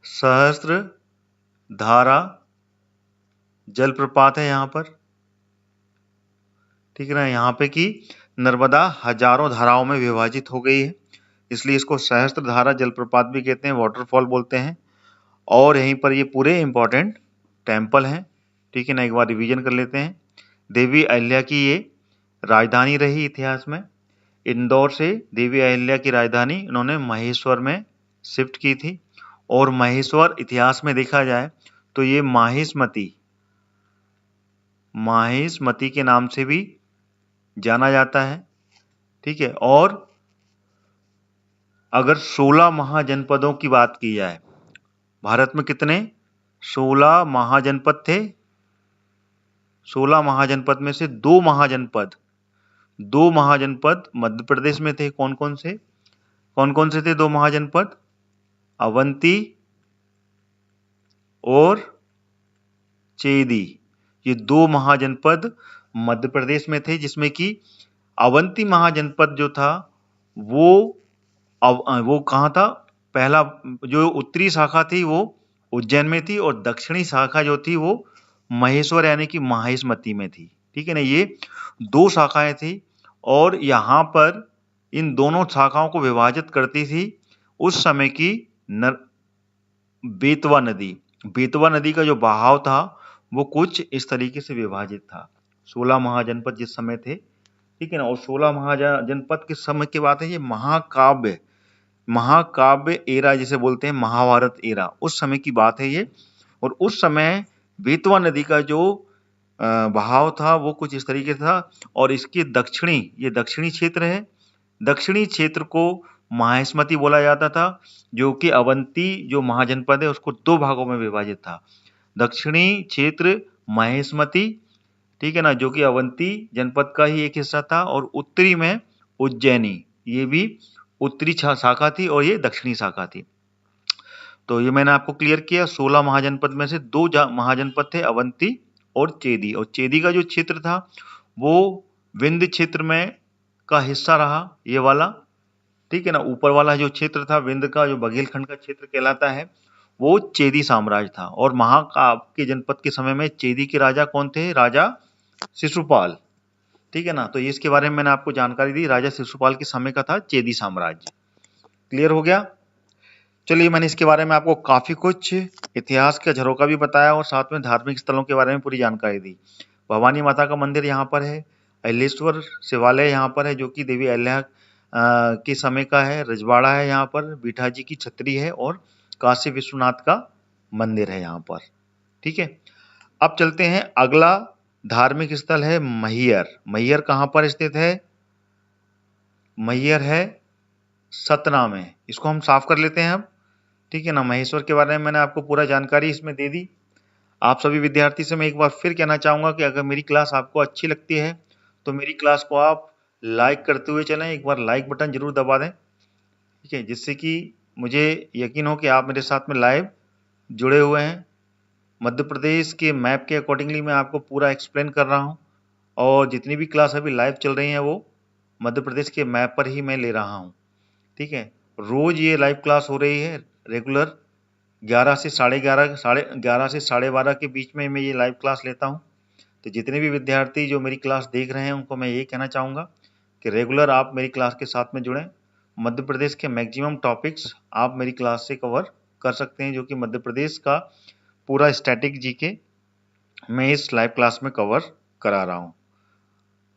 सहस्त्रधारा जलप्रपात है यहां पर। ठीक है ना, यहाँ पे कि नर्मदा हजारों धाराओं में विभाजित हो गई है, इसलिए इसको सहस्त्रधारा जलप्रपात भी कहते हैं, वाटरफॉल बोलते हैं। और यहीं पर ये पूरे इंपॉर्टेंट टेम्पल हैं। ठीक है ना, एक बार रिवीजन कर लेते हैं। देवी अहिल्या की ये राजधानी रही इतिहास में। इंदौर से देवी अहिल्या की राजधानी इन्होंने महेश्वर में शिफ्ट की थी। और महेश्वर इतिहास में देखा जाए तो ये माहिष्मति के नाम से भी जाना जाता है। ठीक है, और अगर 16 महाजनपदों की बात की जाए, भारत में कितने 16 महाजनपद थे? 16 महाजनपद में से दो महाजनपद मध्य प्रदेश में थे। कौन कौन से थे दो महाजनपद? अवंती और चेदी, ये दो महाजनपद मध्य प्रदेश में थे, जिसमें कि अवंती महाजनपद जो था वो कहाँ था? पहला जो उत्तरी शाखा थी वो उज्जैन में थी, और दक्षिणी शाखा जो थी वो महेश्वर यानी कि माहिष्मति में थी। ठीक है ना, ये दो शाखाएं थी, और यहाँ पर इन दोनों शाखाओं को विभाजित करती थी उस समय की बेतवा नदी का जो बहाव था वो कुछ इस तरीके से विभाजित था। 16 महाजनपद जिस समय थे, ठीक है ना, और 16 महाजनपद किस समय की बात है? ये महाकाव्य एरा जिसे बोलते हैं, महाभारत एरा, उस समय की बात है ये। और उस समय बेतवा नदी का जो बहाव था वो कुछ इस तरीके से था, और इसके दक्षिणी क्षेत्र है, दक्षिणी क्षेत्र को माहिष्मति बोला जाता था, जो कि अवंती जो महाजनपद है उसको दो भागों में विभाजित था। दक्षिणी क्षेत्र माहिष्मति, ठीक है ना, जो कि अवंती जनपद का ही एक हिस्सा था, और उत्तरी में उज्जैनी, ये भी उत्तरी शाखा थी और ये दक्षिणी शाखा थी। तो ये मैंने आपको क्लियर किया। 16 महाजनपद में से दो महाजनपद थे, अवंती और चेदी। और चेदी का जो क्षेत्र था वो विंध्य क्षेत्र में का हिस्सा रहा, ये वाला। ठीक है ना, ऊपर वाला जो क्षेत्र था विंध्य का, जो बघेलखंड का क्षेत्र कहलाता है, वो चेदी साम्राज्य था। और महाकाव्य के जनपद के समय में चेदी के राजा कौन थे? राजा शिशुपाल। ठीक है ना, तो इसके बारे में मैंने आपको जानकारी दी, राजा शिशुपाल के समय का था चेदी साम्राज्य। क्लियर हो गया? चलिए, मैंने इसके बारे में आपको काफी कुछ इतिहास का झरोका भी बताया, और साथ में धार्मिक स्थलों के बारे में पूरी जानकारी दी। भवानी माता का मंदिर यहाँ पर है, अहिलेश्वर शिवालय यहाँ पर है जो कि देवी अहिल्या के समय का है, रजवाड़ा है यहाँ पर, बीठा जी की छतरी है, और काशी विश्वनाथ का मंदिर है यहाँ पर। ठीक है, अब चलते हैं, अगला धार्मिक स्थल है मैहर। मैहर कहाँ पर स्थित है? मैहर है सतना में। इसको हम साफ कर लेते हैं अब। ठीक है ना, महेश्वर के बारे में मैंने आपको पूरा जानकारी इसमें दे दी। आप सभी विद्यार्थी से मैं एक बार फिर कहना चाहूंगा कि अगर मेरी क्लास आपको अच्छी लगती है तो मेरी क्लास को आप लाइक करते हुए चलें, एक बार लाइक बटन जरूर दबा दें। ठीक है, जिससे कि मुझे यकीन हो कि आप मेरे साथ में लाइव जुड़े हुए हैं। मध्य प्रदेश के मैप के अकॉर्डिंगली मैं आपको पूरा एक्सप्लेन कर रहा हूँ, और जितनी भी क्लास अभी लाइव चल रही हैं वो मध्य प्रदेश के मैप पर ही मैं ले रहा हूँ। ठीक है, रोज ये लाइव क्लास हो रही है रेगुलर 11 से 11:30 के बीच में मैं ये लाइव क्लास लेता हूँ। तो जितने भी विद्यार्थी जो मेरी क्लास देख रहे हैं उनको मैं ये कहना चाहूँगा कि रेगुलर आप मेरी क्लास के साथ में जुड़ें। मध्य प्रदेश के मैक्सिमम टॉपिक्स आप मेरी क्लास से कवर कर सकते हैं, जो कि मध्य प्रदेश का पूरा स्टैटिक जीके मैं इस लाइव क्लास में कवर करा रहा हूँ।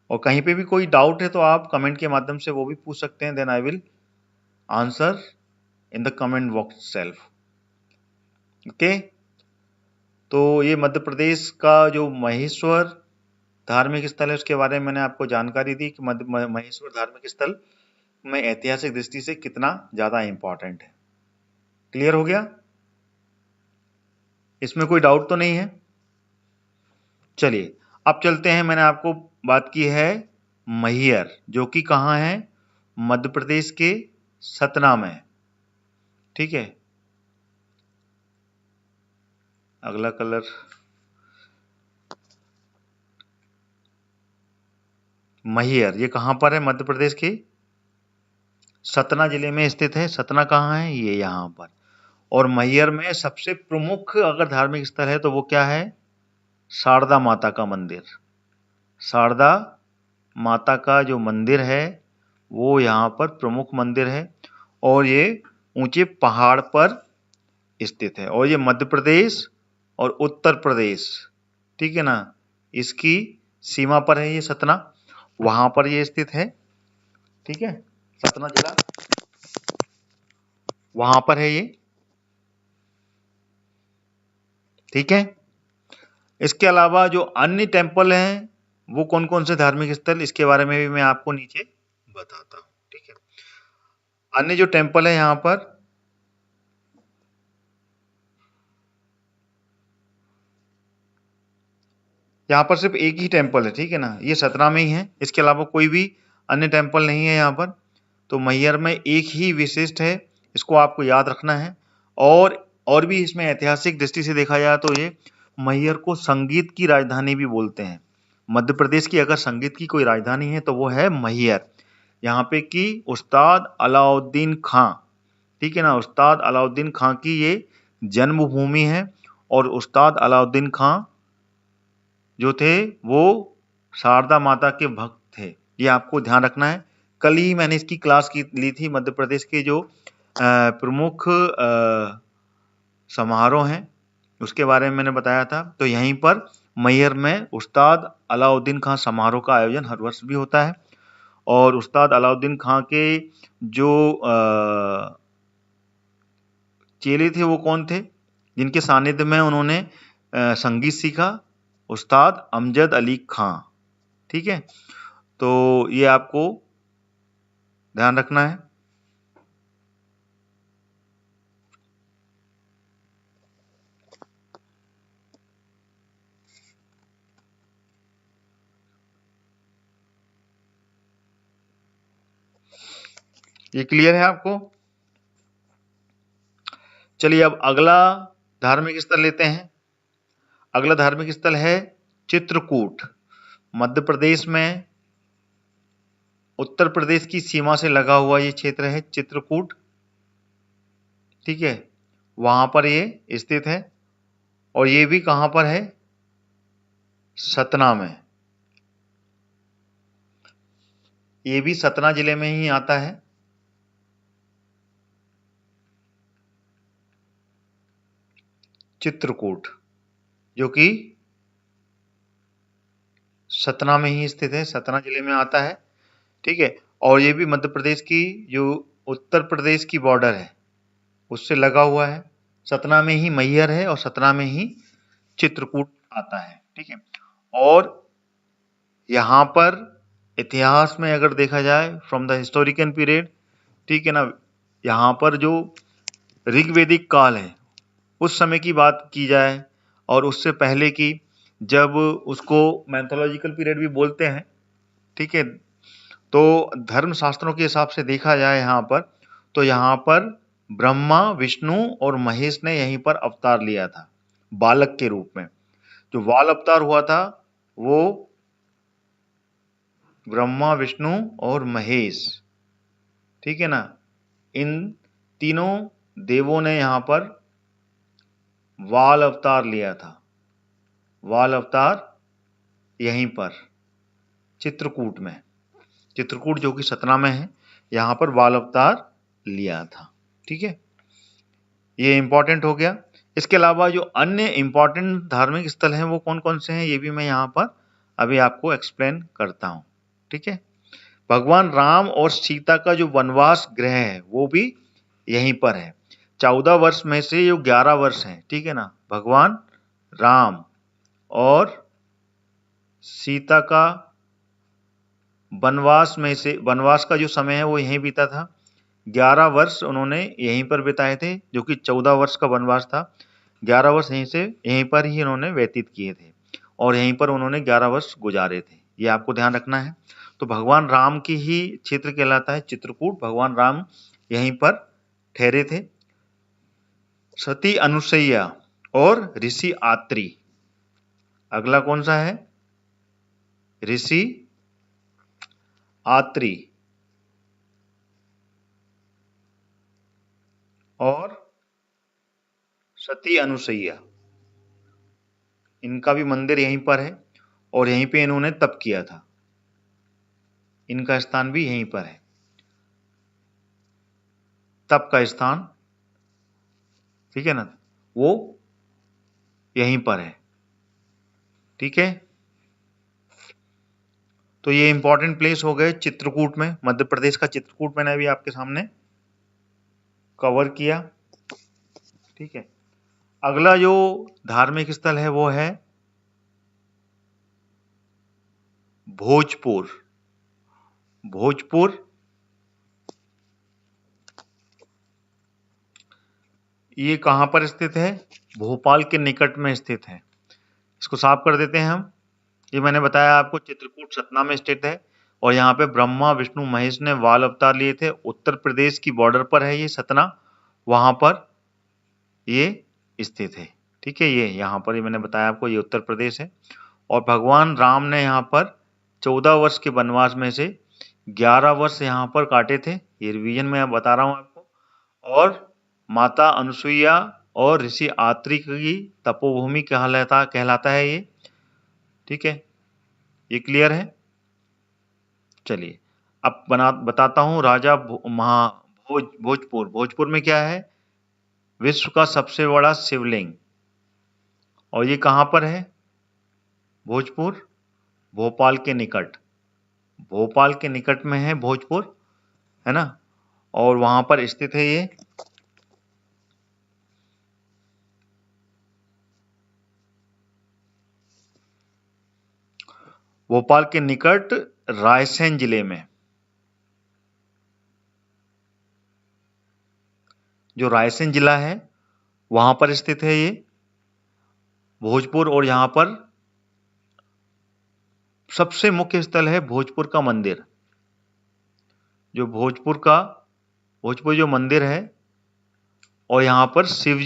और कहीं पे भी कोई डाउट है तो आप कमेंट के माध्यम से वो भी पूछ सकते हैं, then I will answer in the comment box self. Okay, तो ये मध्य प्रदेश का जो महेश्वर धार्मिक स्थल है उसके बारे में मैंने आपको जानकारी दी कि महेश्वर धार्मिक स्थल में ऐतिहासिक दृष्टि से कितना ज्यादा इंपॉर्टेंट है। क्लियर हो गया? इसमें कोई डाउट तो नहीं है? चलिए अब चलते हैं। मैंने आपको बात की है मैहर, जो कि कहाँ है? मध्य प्रदेश के सतना में। ठीक है, अगला कलर मैहर, ये कहाँ पर है? मध्य प्रदेश के सतना जिले में स्थित है। सतना कहाँ है? ये यहाँ पर। और मैहर में सबसे प्रमुख अगर धार्मिक स्थल है तो वो क्या है? शारदा माता का मंदिर। शारदा माता का जो मंदिर है वो यहाँ पर प्रमुख मंदिर है और ये ऊंचे पहाड़ पर स्थित है। और ये मध्य प्रदेश और उत्तर प्रदेश, ठीक है ना, इसकी सीमा पर है ये सतना, वहां पर ये स्थित है। ठीक है, सतना जिला वहां पर है ये। ठीक है, इसके अलावा जो अन्य टेम्पल हैं वो कौन कौन से धार्मिक स्थल, इसके बारे में भी मैं आपको नीचे बताता हूँ। ठीक है, अन्य जो टेम्पल है यहाँ पर, यहाँ पर सिर्फ एक ही टेम्पल है। ठीक है ना, ये सतना में ही है, इसके अलावा कोई भी अन्य टेम्पल नहीं है यहाँ पर। तो मैहर में एक ही विशिष्ट है, इसको आपको याद रखना है। और भी इसमें ऐतिहासिक दृष्टि से देखा जाए तो ये मैहर को संगीत की राजधानी भी बोलते हैं। मध्य प्रदेश की अगर संगीत की कोई राजधानी है तो वो है मैहर। यहाँ पे की उस्ताद अलाउद्दीन खां, ठीक है ना, उस्ताद अलाउद्दीन खां की ये जन्मभूमि है। और उस्ताद अलाउद्दीन खां जो थे वो शारदा माता के भक्त थे, ये आपको ध्यान रखना है। कल ही मैंने इसकी क्लास ली थी। मध्य प्रदेश के जो प्रमुख समारोह हैं उसके बारे में मैंने बताया था। तो यहीं पर मैहर में उस्ताद अलाउद्दीन खां समारोह का आयोजन हर वर्ष भी होता है। और उस्ताद अलाउद्दीन खां के जो चेले थे वो कौन थे, जिनके सानिध्य में उन्होंने संगीत सीखा? उस्ताद अमजद अली खां। ठीक है, तो ये आपको ध्यान रखना है। ये क्लियर है आपको? चलिए अब अगला धार्मिक स्थल लेते हैं। अगला धार्मिक स्थल है चित्रकूट। मध्य प्रदेश में उत्तर प्रदेश की सीमा से लगा हुआ ये क्षेत्र है चित्रकूट। ठीक है, वहां पर ये स्थित है। और ये भी कहां पर है? सतना में। ये भी सतना जिले में ही आता है। चित्रकूट जो कि सतना में ही स्थित है, सतना जिले में आता है। ठीक है, और ये भी मध्य प्रदेश की जो उत्तर प्रदेश की बॉर्डर है उससे लगा हुआ है। सतना में ही मैहर है और सतना में ही चित्रकूट आता है। ठीक है, और यहाँ पर इतिहास में अगर देखा जाए फ्रॉम द हिस्टोरिकल पीरियड, ठीक है ना, यहाँ पर जो ऋग्वेदिक काल है उस समय की बात की जाए और उससे पहले की, जब उसको मैथोलॉजिकल पीरियड भी बोलते हैं। ठीक है, तो धर्म शास्त्रों के हिसाब से देखा जाए यहाँ पर, तो यहाँ पर ब्रह्मा विष्णु और महेश ने यहीं पर अवतार लिया था बालक के रूप में। जो बाल अवतार हुआ था वो ब्रह्मा विष्णु और महेश, ठीक है ना, इन तीनों देवों ने यहाँ पर वाल अवतार लिया था। वाल अवतार यहीं पर चित्रकूट में, चित्रकूट जो कि सतना में है, यहाँ पर वाल अवतार लिया था। ठीक है, ये इंपॉर्टेंट हो गया। इसके अलावा जो अन्य इंपॉर्टेंट धार्मिक स्थल हैं वो कौन कौन से हैं ये भी मैं यहाँ पर अभी आपको एक्सप्लेन करता हूँ। ठीक है, भगवान राम और सीता का जो वनवास गृह है वो भी यहीं पर है। 14 वर्ष में से जो 11 वर्ष हैं, ठीक है ना, भगवान राम और सीता का वनवास का जो समय है वो यहीं बीता था। 11 वर्ष उन्होंने यहीं पर बिताए थे, जो कि 14 वर्ष का वनवास था। 11 वर्ष यहीं पर ही उन्होंने व्यतीत किए थे और यहीं पर उन्होंने 11 वर्ष गुजारे थे। ये आपको ध्यान रखना है। तो भगवान राम की ही क्षेत्र कहलाता है चित्रकूट। भगवान राम यहीं पर ठहरे थे। सती अनुसैया और ऋषि आत्री। अगला कौन सा है? ऋषि आत्री और सती अनुसैया, इनका भी मंदिर यहीं पर है और यहीं पे इन्होंने तप किया था। इनका स्थान भी यहीं पर है, तप का स्थान, ठीक है ना, वो यहीं पर है। ठीक है, तो ये इंपॉर्टेंट प्लेस हो गए चित्रकूट में। मध्य प्रदेश का चित्रकूट मैंने अभी आपके सामने कवर किया। ठीक है, अगला जो धार्मिक स्थल है वो है भोजपुर। भोजपुर ये कहां पर स्थित है? भोपाल के निकट में स्थित है। इसको साफ कर देते हैं हम। ये मैंने बताया आपको, चित्रकूट सतना में स्थित है और यहाँ पे ब्रह्मा विष्णु महेश ने वाल अवतार लिए थे। उत्तर प्रदेश की बॉर्डर पर है ये सतना, वहां पर ये स्थित है। ठीक है, ये यहाँ पर, ये मैंने बताया आपको, ये उत्तर प्रदेश है। और भगवान राम ने यहाँ पर 14 वर्ष के वनवास में से 11 वर्ष यहाँ पर काटे थे। ये रिवीजन में बता रहा हूँ आपको। और माता अनुसुईया और ऋषि आत्री की तपोभूमि कहलाता है ये। ठीक है, ये क्लियर है। चलिए अब बताता हूँ राजा भोजपुर। भोजपुर में क्या है? विश्व का सबसे बड़ा शिवलिंग। और ये कहाँ पर है? भोजपुर भोपाल के निकट। भोपाल के निकट में है भोजपुर, है ना, और वहां पर स्थित है ये। भोपाल के निकट रायसेन जिले में, जो रायसेन जिला है वहां पर स्थित है ये भोजपुर। और यहां पर सबसे मुख्य स्थल है भोजपुर का मंदिर। जो भोजपुर जो मंदिर है, और यहां पर शिव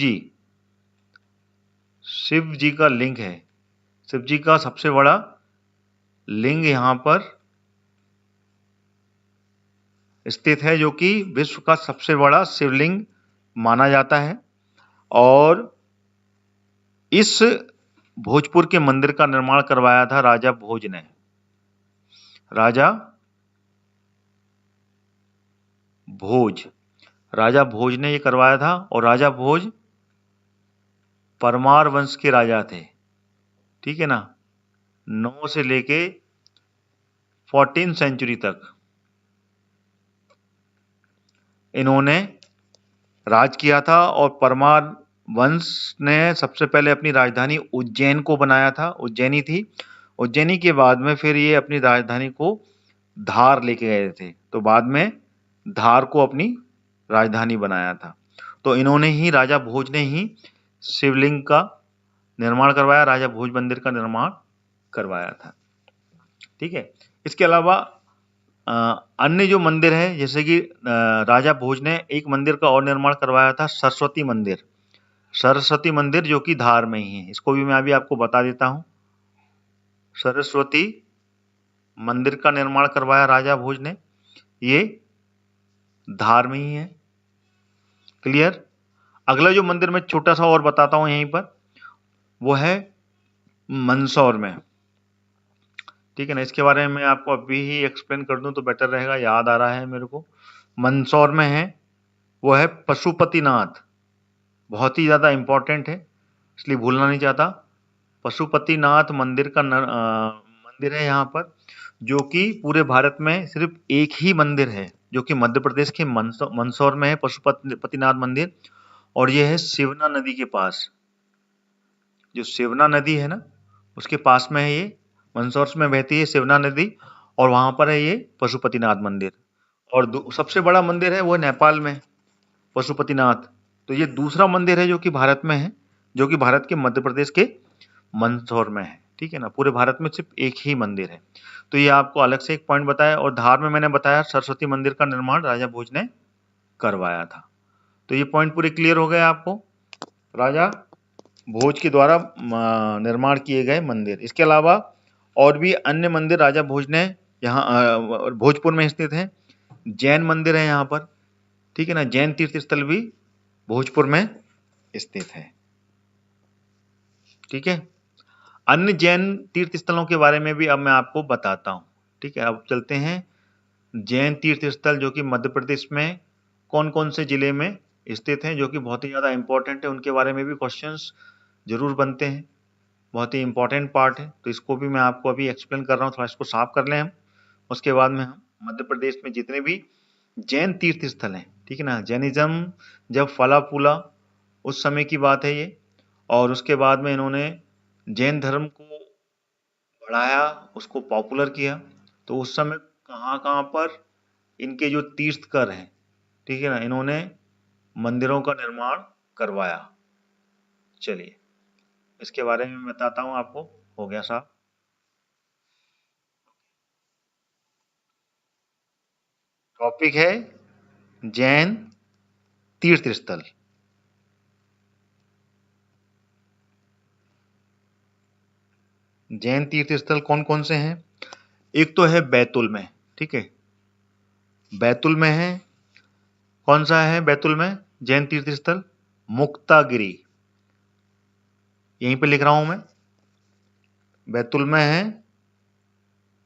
जी का लिंग है। शिव जी का सबसे बड़ा लिंग यहां पर स्थित है, जो कि विश्व का सबसे बड़ा शिवलिंग माना जाता है। और इस भोजपुर के मंदिर का निर्माण करवाया था राजा भोज ने। राजा भोज ने ये करवाया था। और राजा भोज परमार वंश के राजा थे। ठीक है ना, 9 से लेके 14 सेंचुरी तक इन्होंने राज किया था। और परमार वंश ने सबसे पहले अपनी राजधानी उज्जैन को बनाया था। उज्जैनी थी। उज्जैनी के बाद में फिर ये अपनी राजधानी को धार लेके गए थे। तो बाद में धार को अपनी राजधानी बनाया था। तो इन्होंने ही, राजा भोज ने ही शिवलिंग का निर्माण करवाया, राजा भोज मंदिर का निर्माण करवाया था। ठीक है, इसके अलावा अन्य जो मंदिर है, जैसे कि राजा भोज ने एक मंदिर का और निर्माण करवाया था, सरस्वती मंदिर। सरस्वती मंदिर जो कि धार में ही है। इसको भी मैं अभी आपको बता देता हूं। सरस्वती मंदिर का निर्माण करवाया राजा भोज ने, ये धार में ही है। क्लियर। अगला जो मंदिर मैं छोटा सा और बताता हूं यहीं पर, वो है मंदसौर में। ठीक है ना, इसके बारे में मैं आपको अभी ही एक्सप्लेन कर दूं तो बेटर रहेगा, याद आ रहा है मेरे को। मंदसौर में है, वो है पशुपतिनाथ। बहुत ही ज्यादा इंपॉर्टेंट है, इसलिए भूलना नहीं चाहता। पशुपतिनाथ मंदिर का मंदिर है यहाँ पर, जो कि पूरे भारत में सिर्फ एक ही मंदिर है, जो कि मध्य प्रदेश के मंदसौर में है, पशुपतिनाथ मंदिर। और ये है शिवना नदी के पास। जो शिवना नदी है ना, उसके पास में है ये, मंदसौर में बहती है शिवना नदी, और वहां पर है ये पशुपतिनाथ मंदिर। और सबसे बड़ा मंदिर है वो नेपाल में, पशुपतिनाथ। तो ये दूसरा मंदिर है जो कि भारत में है, जो कि भारत के मध्य प्रदेश के मंदसौर में है। ठीक है ना, पूरे भारत में सिर्फ एक ही मंदिर है। तो ये आपको अलग से एक पॉइंट बताया। और धार में मैंने बताया सरस्वती मंदिर का निर्माण राजा भोज ने करवाया था। तो ये पॉइंट पूरे क्लियर हो गए आपको, राजा भोज के द्वारा निर्माण किए गए मंदिर। इसके अलावा और भी अन्य मंदिर राजा भोज ने यहाँ भोजपुर में स्थित हैं। जैन मंदिर है यहाँ पर, ठीक है ना, जैन तीर्थ स्थल भी भोजपुर में स्थित है। ठीक है, अन्य जैन तीर्थ स्थलों के बारे में भी अब मैं आपको बताता हूँ। ठीक है, अब चलते हैं जैन तीर्थ स्थल जो कि मध्य प्रदेश में कौन कौन से जिले में स्थित हैं, जो कि बहुत ही ज़्यादा इंपॉर्टेंट है, उनके बारे में भी क्वेश्चंस जरूर बनते हैं, बहुत ही इंपॉर्टेंट पार्ट है। तो इसको भी मैं आपको अभी एक्सप्लेन कर रहा हूँ, थोड़ा इसको साफ कर लें हम। उसके बाद में हम मध्य प्रदेश में जितने भी जैन तीर्थ स्थल हैं, ठीक है ना, जैनिज्म जब फला फूला उस समय की बात है ये, और उसके बाद में इन्होंने जैन धर्म को बढ़ाया, उसको पॉपुलर किया। तो उस समय कहाँ कहाँ पर इनके जो तीर्थकर हैं, ठीक है ना, इन्होंने मंदिरों का निर्माण करवाया। चलिए इसके बारे में बताता हूँ आपको। हो गया साहब, टॉपिक है जैन तीर्थ स्थल। जैन तीर्थ स्थल कौन कौन से हैं? एक तो है बैतुल में, ठीक है, बैतुल में है। कौन सा है बैतुल में जैन तीर्थ स्थल? मुक्तागिरी, यहीं पे लिख रहा हूं मैं, बैतुल में है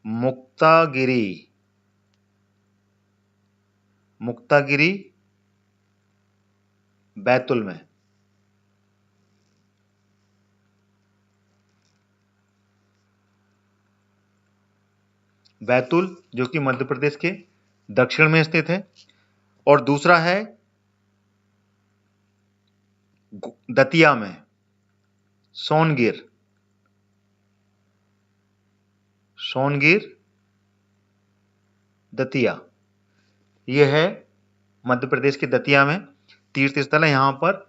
मुक्तागिरी। मुक्तागिरी बैतुल में। बैतुल जो कि मध्य प्रदेश के दक्षिण में स्थित है। और दूसरा है दतिया में, सोनगिर। सोनगिर दतिया, ये है मध्य प्रदेश के दतिया में तीर्थ स्थल है। यहाँ पर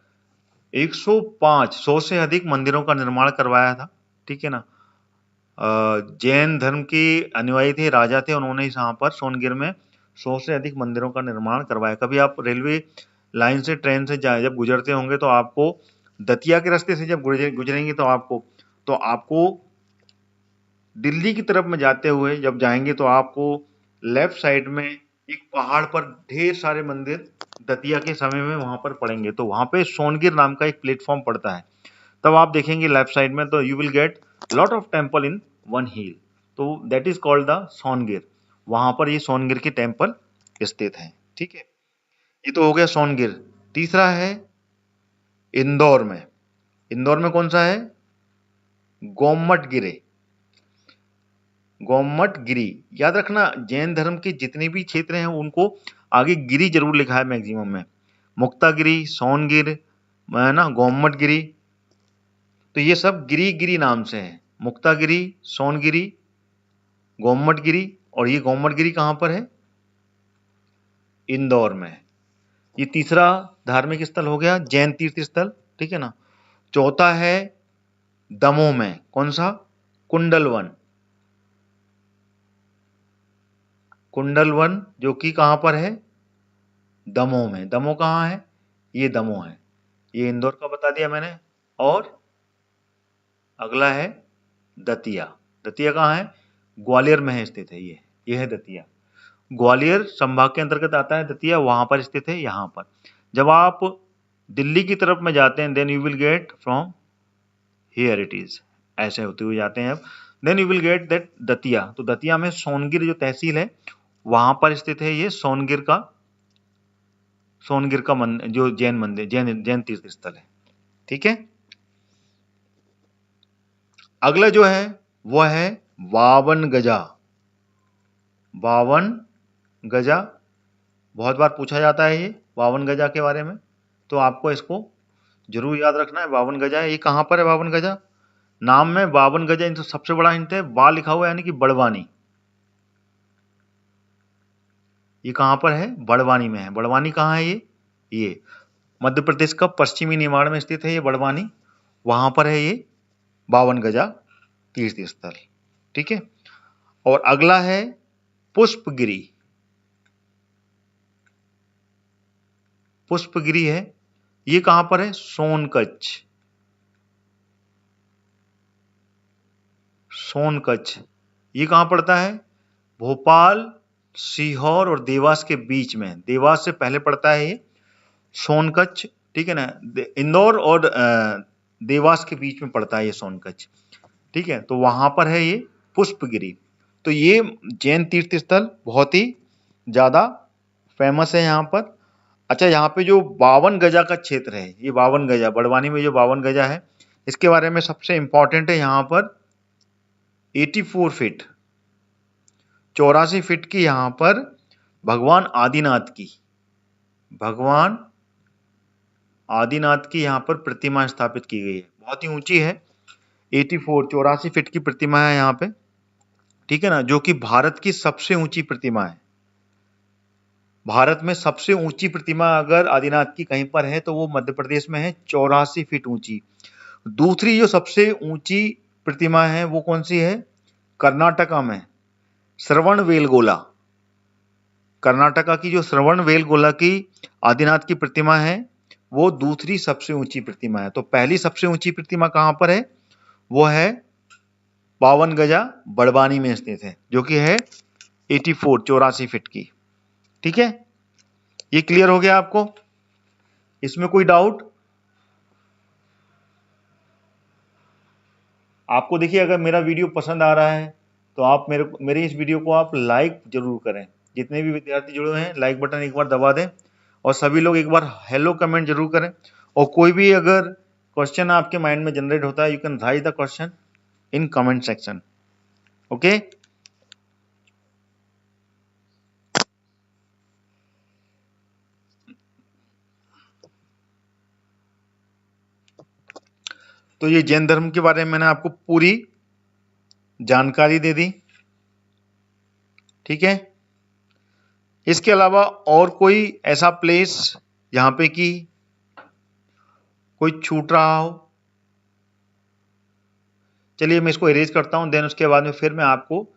100 से अधिक मंदिरों का निर्माण करवाया था। ठीक है ना, जैन धर्म के अनुयायी थे, राजा थे, उन्होंने यहाँ पर सोनगिर में 100 से अधिक मंदिरों का निर्माण करवाया। कभी आप रेलवे लाइन से ट्रेन से जब गुजरते होंगे तो आपको दतिया के रास्ते से जब गुजरेंगे तो आपको दिल्ली की तरफ में जाते हुए जब जाएंगे तो आपको लेफ्ट साइड में एक पहाड़ पर ढेर सारे मंदिर दतिया के समय में वहां पर पड़ेंगे। तो वहां पे सोनगिर नाम का एक प्लेटफॉर्म पड़ता है, तब आप देखेंगे लेफ्ट साइड में, तो you will get lot of temple in one hill. तो that is called the Songir. वहां पर ये सोनगिर के टेम्पल स्थित हैं। ठीक है, ये तो हो गया सोनगिर। तीसरा है इंदौर में। इंदौर में कौन सा है? गोमट गिरे। गोमट गिरी, याद रखना जैन धर्म के जितने भी क्षेत्र हैं उनको आगे गिरी जरूर लिखा है मैक्सिमम में। मुक्तागिरी, सोनगिर, है ना, गोमट गिरी, तो ये सब गिरी गिरी नाम से है। मुक्तागिरी, सोनगिरी, गोमट गिरी। और ये गोमट गिरी कहां पर है? इंदौर में। ये तीसरा धार्मिक स्थल हो गया, जैन तीर्थ स्थल। ठीक है ना, चौथा है दमोह में। कौन सा? कुंडलवन। कुंडलवन जो कि कहां पर है? दमोह में। दमोह कहां है? ये दमोह है, ये इंदौर का बता दिया मैंने। और अगला है दतिया। दतिया कहां है? ग्वालियर में है, स्थित है ये है दतिया। ग्वालियर संभाग के अंतर्गत आता है दतिया, वहां पर स्थित है। यहां पर जब आप दिल्ली की तरफ में जाते हैं, then you will get from here it is, ऐसे होते हुए जाते हैं अब, then you will get that Datia. तो दतिया में सोनगिर जो तहसील है वहां पर स्थित है ये सोनगिर का जो जैन मंदिर, जैन तीर्थ स्थल है। ठीक है, अगला जो है वह है बावन गजा। बावन गजा बहुत बार पूछा जाता है ये बावन गजा के बारे में, तो आपको इसको जरूर याद रखना है। 52 गजा है। ये कहाँ पर है 52 गजा? नाम में 52 गजा, तो सबसे बड़ा हिंट है बा लिखा हुआ है, यानी कि बड़वानी। ये कहाँ पर है? बड़वानी में है। बड़वानी कहाँ है? ये मध्य प्रदेश का पश्चिमी निमाड़ में स्थित है ये बड़वानी। वहां पर है ये 52 गजा तीर्थ स्थल। ठीक है। और अगला है पुष्पगिरी। पुष्पगिरी है, ये कहां पर है? सोनकच्छ। सोनकच्छ ये कहां पड़ता है? भोपाल, सीहोर और देवास के बीच में। देवास से पहले पड़ता है ये सोनकच्छ। ठीक है ना। इंदौर और देवास के बीच में पड़ता है ये सोनकच्छ। ठीक है। तो वहां पर है ये पुष्पगिरी। तो ये जैन तीर्थ स्थल बहुत ही ज्यादा फेमस है यहाँ पर। अच्छा, यहाँ पे जो 52 गजा का क्षेत्र है, ये 52 गजा बड़वानी में जो 52 गजा है, इसके बारे में सबसे इंपॉर्टेंट है यहाँ पर 84 फीट 84 फीट की यहाँ पर भगवान आदिनाथ की यहाँ पर प्रतिमा स्थापित की गई है। बहुत ही ऊंची है, 84 फीट की प्रतिमा है यहाँ पे। ठीक है ना। जो कि भारत की सबसे ऊंची प्रतिमा है। भारत में सबसे ऊंची प्रतिमा अगर आदिनाथ की कहीं पर है तो वो मध्य प्रदेश में है, 84 फीट ऊंची। दूसरी जो सबसे ऊंची प्रतिमा है वो कौन सी है? कर्नाटका में श्रवणबेलगोला। कर्नाटका की जो श्रवणबेलगोला की आदिनाथ की प्रतिमा है वो दूसरी सबसे ऊंची प्रतिमा है। तो पहली सबसे ऊंची प्रतिमा कहां पर है? वो है 52 गजा बड़वानी में स्थित है, जो कि है 84 फीट की। ठीक है। ये क्लियर हो गया आपको? इसमें कोई डाउट? आपको देखिए, अगर मेरा वीडियो पसंद आ रहा है तो आप मेरे इस वीडियो को आप लाइक जरूर करें। जितने भी विद्यार्थी जुड़े हैं लाइक बटन एक बार दबा दें, और सभी लोग एक बार हेलो कमेंट जरूर करें। और कोई भी अगर क्वेश्चन आपके माइंड में जनरेट होता है, you can write the question in comment section. Okay. तो ये जैन धर्म के बारे में मैंने आपको पूरी जानकारी दे दी। ठीक है। इसके अलावा और कोई ऐसा प्लेस जहां पे कि कोई छूट रहा हो? चलिए मैं इसको इरेज करता हूं, देन उसके बाद में फिर मैं आपको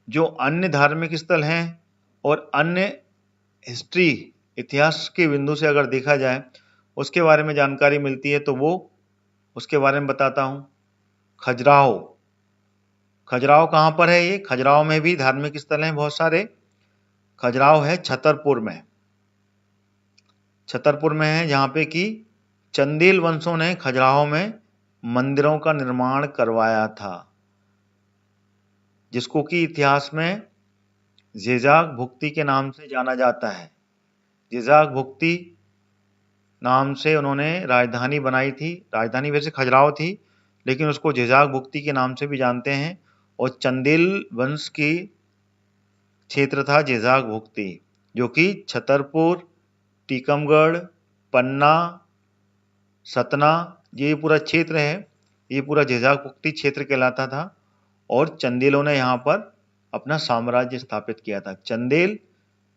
जो अन्य धार्मिक स्थल हैं और अन्य हिस्ट्री इतिहास के बिंदु से अगर देखा जाए उसके बारे में जानकारी मिलती है, तो वो उसके बारे में बताता हूं। खजुराहो। खजुराहो कहां पर है? ये खजुराहो में भी धार्मिक स्थल हैं बहुत सारे। खजुराहो है छतरपुर में। छतरपुर में है, जहां पे कि चंदेल वंशों ने खजुराहो में मंदिरों का निर्माण करवाया था, जिसको कि इतिहास में जेजाक भुक्ति के नाम से जाना जाता है। जेजाक भुक्ति नाम से उन्होंने राजधानी बनाई थी। राजधानी वैसे खजुराहो थी, लेकिन उसको जेजाक भुक्ति के नाम से भी जानते हैं। और चंदेल वंश की क्षेत्र था जेजाक भुक्ति, जो कि छतरपुर, टीकमगढ़, पन्ना, सतना, ये पूरा क्षेत्र है, ये पूरा जेजाक भुक्ति क्षेत्र कहलाता था। और चंदेलों ने यहाँ पर अपना साम्राज्य स्थापित किया था। चंदेल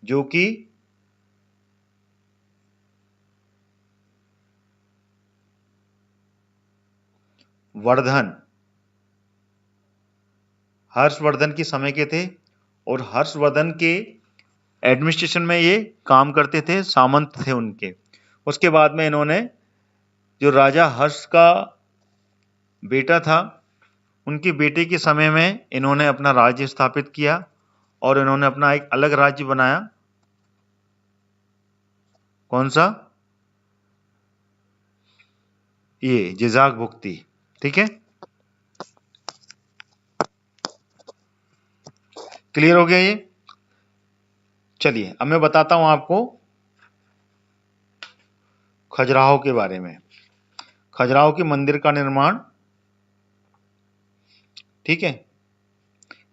जो कि हर्षवर्धन के समय के थे, और हर्षवर्धन के एडमिनिस्ट्रेशन में ये काम करते थे, सामंत थे उनके। उसके बाद में इन्होंने जो राजा हर्ष का बेटा था, उनके बेटे के समय में इन्होंने अपना राज्य स्थापित किया, और इन्होंने अपना एक अलग राज्य बनाया। कौन सा? ये जेजाक भुक्ति। ठीक है। क्लियर हो गया ये? चलिए अब मैं बताता हूं आपको खजुराहो के बारे में। खजुराहो के मंदिर का निर्माण, ठीक है,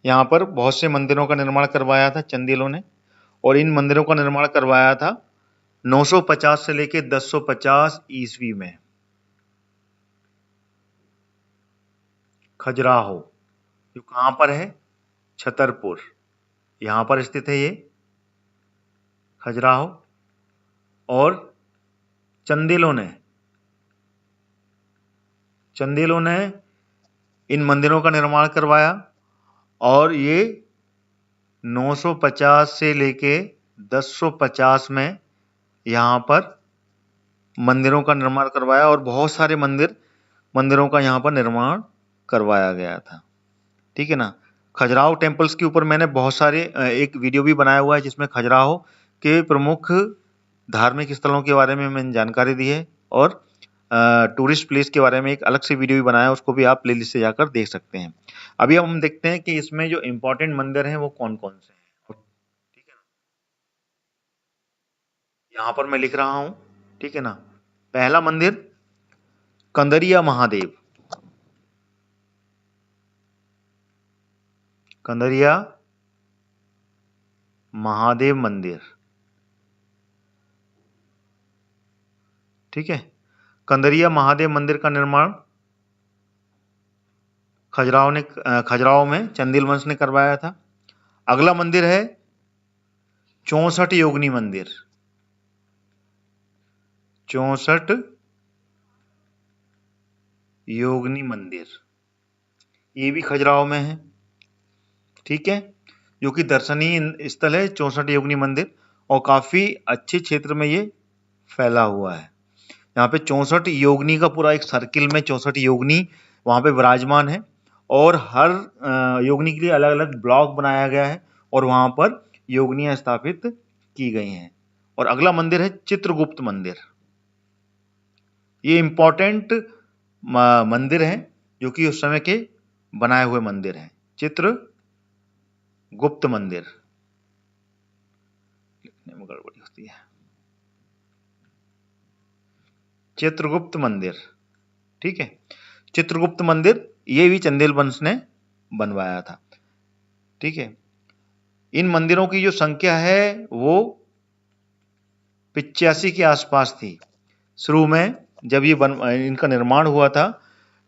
यहां पर बहुत से मंदिरों का निर्माण करवाया था चंदेलों ने, और इन मंदिरों का निर्माण करवाया था 950 से लेकर 1050 ईस्वी में। खजुराहो, जो कहाँ पर है? छतरपुर, यहाँ पर स्थित है ये खजुराहो। और चंदेलों ने इन मंदिरों का निर्माण करवाया और ये 950 से लेके 1050 में यहाँ पर मंदिरों का निर्माण करवाया और बहुत सारे मंदिरों का यहाँ पर निर्माण करवाया गया था। ठीक है ना। खजुराहो टेम्पल्स के ऊपर मैंने बहुत सारे एक वीडियो भी बनाया हुआ है जिसमें खजुराहो के प्रमुख धार्मिक स्थलों के बारे में मैंने जानकारी दी है और टूरिस्ट प्लेस के बारे में एक अलग से वीडियो भी बनाया है, उसको भी आप प्लेलिस्ट से जाकर देख सकते हैं। अभी हम देखते हैं कि इसमें जो इम्पोर्टेंट मंदिर हैं वो कौन कौन से हैं। ठीक है ना, यहाँ पर मैं लिख रहा हूँ। ठीक है ना। पहला मंदिर कंदरिया महादेव, कंदरिया महादेव मंदिर। ठीक है। कंदरिया महादेव मंदिर का निर्माण खजुराहो में चंदेल वंश ने करवाया था। अगला मंदिर है 64 योगिनी मंदिर, 64 योगिनी मंदिर, ये भी खजुराहो में है। ठीक है, जो कि दर्शनीय स्थल है 64 योगिनी मंदिर और काफी अच्छे क्षेत्र में ये फैला हुआ है। यहाँ पे 64 योगिनी का पूरा एक सर्किल में 64 योगिनी वहाँ पे विराजमान है और हर योगिनी के लिए अलग अलग ब्लॉक बनाया गया है और वहाँ पर योगिनियाँ स्थापित की गई हैं। और अगला मंदिर है चित्रगुप्त मंदिर। ये इम्पोर्टेंट मंदिर है जो कि उस समय के बनाए हुए मंदिर हैं। चित्रगुप्त मंदिर, लिखने में गड़बड़ी होती है। चित्रगुप्त मंदिर, ठीक है। चित्रगुप्त मंदिर ये भी चंदेल वंश ने बनवाया था। ठीक है। इन मंदिरों की जो संख्या है वो 85 के आसपास थी। शुरू में जब ये इनका निर्माण हुआ था,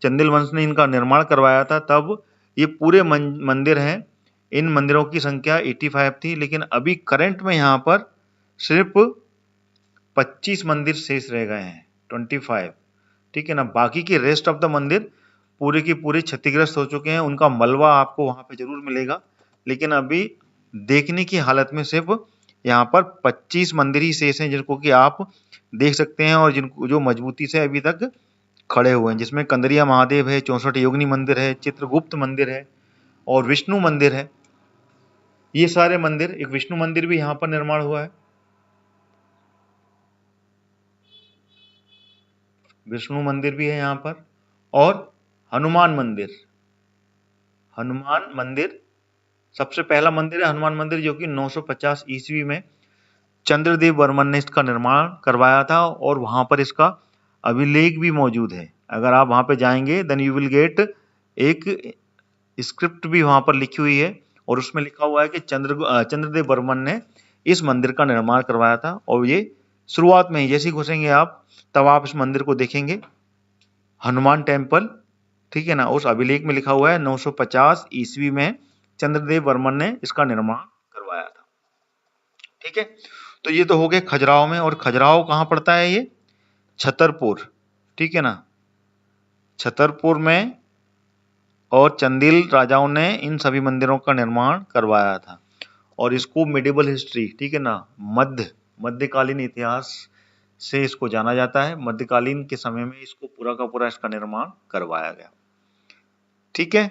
चंदेल वंश ने इनका निर्माण करवाया था, तब ये पूरे मंदिर हैं। इन मंदिरों की संख्या 85 थी, लेकिन अभी करंट में यहाँ पर सिर्फ 25 मंदिर शेष रह गए हैं, 25। ठीक है ना। बाकी के रेस्ट ऑफ द मंदिर पूरे के पूरे क्षतिग्रस्त हो चुके हैं। उनका मलबा आपको वहां पे जरूर मिलेगा, लेकिन अभी देखने की हालत में सिर्फ यहाँ पर 25 मंदिर ही शेष हैं जिनको कि आप देख सकते हैं और जिनको जो मजबूती से अभी तक खड़े हुए हैं, जिसमें कंदरिया महादेव है, 64 योगिनी मंदिर है, चित्रगुप्त मंदिर है और विष्णु मंदिर है। ये सारे मंदिर, एक विष्णु मंदिर भी यहाँ पर निर्माण हुआ है। विष्णु मंदिर भी है यहाँ पर। और हनुमान मंदिर सबसे पहला मंदिर है हनुमान मंदिर, जो कि 950 ईस्वी में चंद्रदेव वर्मन ने इसका निर्माण करवाया था और वहां पर इसका अभिलेख भी मौजूद है। अगर आप वहां पे जाएंगे देन यू विल गेट एक स्क्रिप्ट भी वहां पर लिखी हुई है और उसमें लिखा हुआ है कि चंद्रदेव वर्मन ने इस मंदिर का निर्माण करवाया था। और ये शुरुआत में ही जैसे ही घुसेंगे आप, तब आप इस मंदिर को देखेंगे, हनुमान टेम्पल। ठीक है ना। उस अभिलेख में लिखा हुआ है 950 ईस्वी में चंद्रदेव वर्मन ने इसका निर्माण करवाया था। ठीक है। तो ये तो हो गए खजुराहो में। और खजुराहो कहाँ पड़ता है? ये छतरपुर। ठीक है ना, छतरपुर में। और चंदेल राजाओं ने इन सभी मंदिरों का निर्माण करवाया था और इसको मिडिवल हिस्ट्री, ठीक है ना, मध्यकालीन इतिहास से इसको जाना जाता है। मध्यकालीन के समय में इसको पूरा का पूरा इसका निर्माण करवाया गया। ठीक है।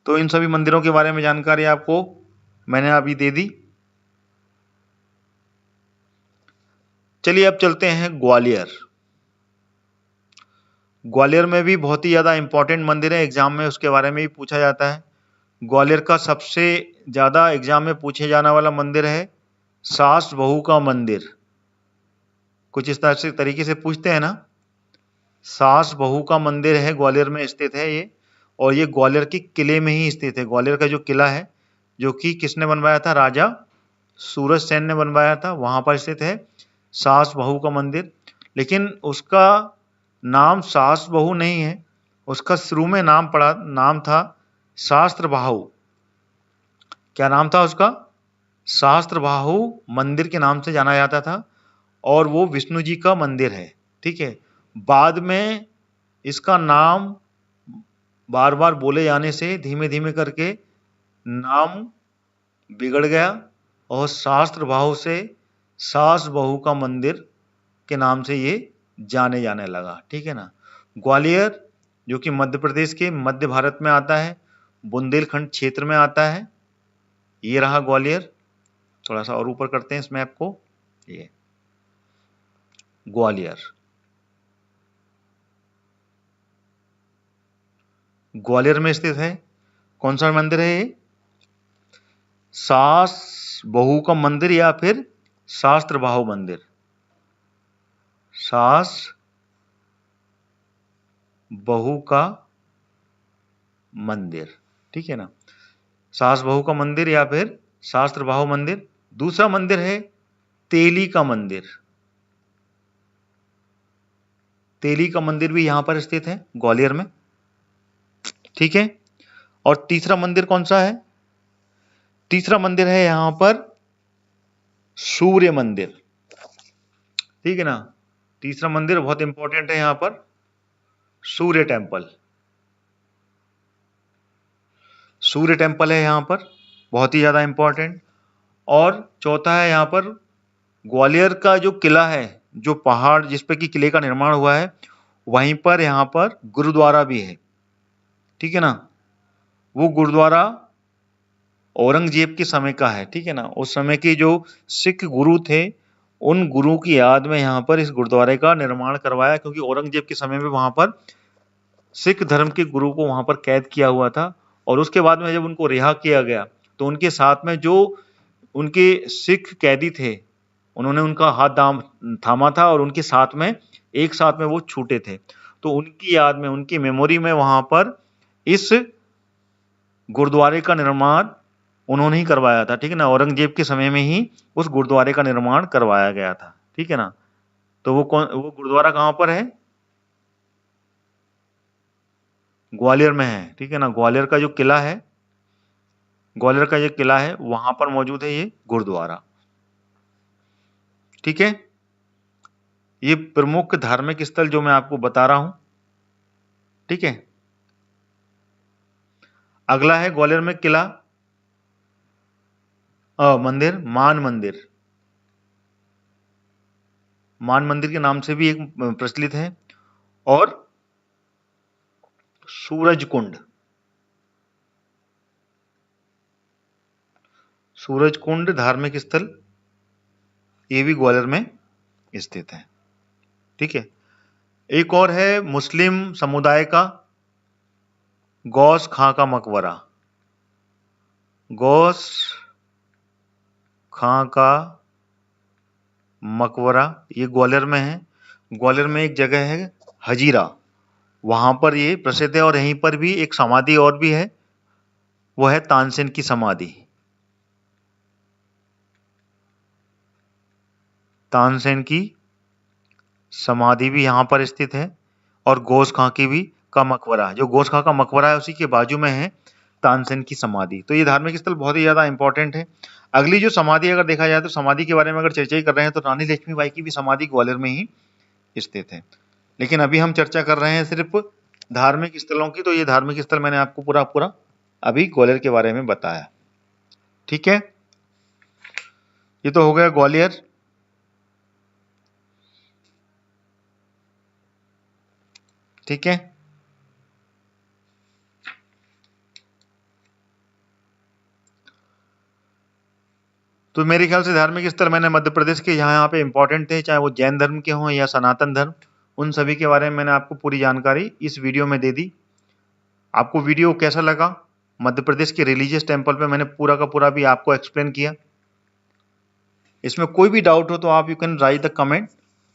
तो इन सभी मंदिरों के बारे में जानकारी आपको मैंने अभी दे दी। चलिए अब चलते हैं ग्वालियर। ग्वालियर में भी बहुत ही ज्यादा इंपॉर्टेंट मंदिर है, एग्जाम में उसके बारे में भी पूछा जाता है। ग्वालियर का सबसे ज्यादा एग्जाम में पूछे जाने वाला मंदिर है सास बहू का मंदिर। कुछ इस तरह से तरीके से पूछते हैं ना। सास बहू का मंदिर है, ग्वालियर में स्थित है ये। और ये ग्वालियर के किले में ही स्थित है। ग्वालियर का जो किला है, जो कि किसने बनवाया था? राजा सूरज सेन ने बनवाया था, वहां पर स्थित है सास बहू का मंदिर। लेकिन उसका नाम सास बहू नहीं है, उसका शुरू में नाम था सहस्त्रबाहु। क्या नाम था उसका? सहस्त्रबाहु मंदिर के नाम से जाना जाता था और वो विष्णु जी का मंदिर है। ठीक है, बाद में इसका नाम बार बार बोले जाने से धीमे धीमे करके नाम बिगड़ गया और सहस्त्रबाहु से सास बहू का मंदिर के नाम से ये जाने लगा। ठीक है ना। ग्वालियर जो कि मध्य प्रदेश के मध्य भारत में आता है, बुंदेलखंड क्षेत्र में आता है। ये रहा ग्वालियर। थोड़ा सा और ऊपर करते हैं इस मैप को। ये ग्वालियर, ग्वालियर में स्थित है। कौन सा मंदिर है ये? सास बहू का मंदिर या फिर सहस्त्रबाहु मंदिर। सास बहू का मंदिर। ठीक है ना, सास बहू का मंदिर या फिर सहस्त्रबाहु मंदिर। दूसरा मंदिर है तेली का मंदिर। तेली का मंदिर भी यहां पर स्थित है ग्वालियर में। ठीक है, और तीसरा मंदिर कौन सा है? तीसरा मंदिर है यहां पर सूर्य मंदिर। ठीक है ना, तीसरा मंदिर बहुत इंपॉर्टेंट है यहां पर, सूर्य टेम्पल। सूर्य टेम्पल है यहां पर, बहुत ही ज्यादा इंपॉर्टेंट। और चौथा है यहां पर ग्वालियर का जो किला है, जो पहाड़ जिस पे कि किले का निर्माण हुआ है, वहीं पर यहां पर गुरुद्वारा भी है। ठीक है ना, वो गुरुद्वारा औरंगजेब के समय का है। ठीक है ना, उस समय के जो सिख गुरु थे, उन गुरु की याद में यहाँ पर इस गुरुद्वारे का निर्माण करवाया, क्योंकि औरंगजेब के समय में वहां पर सिख धर्म के गुरु को वहां पर कैद किया हुआ था। और उसके बाद में जब उनको रिहा किया गया तो उनके साथ में जो उनके सिख कैदी थे, उन्होंने उनका हाथ थामा था और उनके साथ में एक साथ में वो छूटे थे। तो उनकी याद में, उनकी मेमोरी में वहां पर इस गुरुद्वारे का निर्माण उन्होंने ही करवाया था। ठीक है ना, औरंगजेब के समय में ही उस गुरुद्वारे का निर्माण करवाया गया था। ठीक है ना, तो वो गुरुद्वारा कहां पर है? ग्वालियर में है। ठीक है ना, ग्वालियर का जो किला है, ग्वालियर का जो किला है वहां पर मौजूद है ये गुरुद्वारा। ठीक है, ये प्रमुख धार्मिक स्थल जो मैं आपको बता रहा हूं। ठीक है, अगला है ग्वालियर में किला मंदिर, मान मंदिर। मान मंदिर के नाम से भी एक प्रचलित है। और सूरज कुंड, सूरज कुंड धार्मिक स्थल, ये भी ग्वालियर में स्थित है। ठीक है, एक और है मुस्लिम समुदाय का गौस खां का मकबरा। गौस खां का मकबरा, ये ग्वालियर में है। ग्वालियर में एक जगह है हजीरा, वहां पर ये प्रसिद्ध है। और यहीं पर भी एक समाधि और भी है, वो है तानसेन की समाधि। तानसेन की समाधि भी यहां पर स्थित है। और गोस खां की भी का मकबरा, जो गोस खां का मकबरा है उसी के बाजू में है तानसेन की समाधि। तो ये धार्मिक स्थल बहुत ही ज्यादा इंपॉर्टेंट है। अगली जो समाधि अगर देखा जाए तो समाधि के बारे में अगर चर्चा ही कर रहे हैं तो रानी लक्ष्मीबाई की भी समाधि ग्वालियर में ही स्थित है। लेकिन अभी हम चर्चा कर रहे हैं सिर्फ धार्मिक स्थलों की, तो ये धार्मिक स्थल मैंने आपको पूरा पूरा अभी ग्वालियर के बारे में बताया। ठीक है, ये तो हो गया ग्वालियर। ठीक है, तो मेरे ख्याल से धार्मिक स्थल मैंने मध्य प्रदेश के यहाँ पे इंपॉर्टेंट थे, चाहे वो जैन धर्म के हों या सनातन धर्म, उन सभी के बारे में मैंने आपको पूरी जानकारी इस वीडियो में दे दी। आपको वीडियो कैसा लगा? मध्य प्रदेश के रिलीजियस टेम्पल पे मैंने पूरा का पूरा भी आपको एक्सप्लेन किया। इसमें कोई भी डाउट हो तो आप you can write the comment,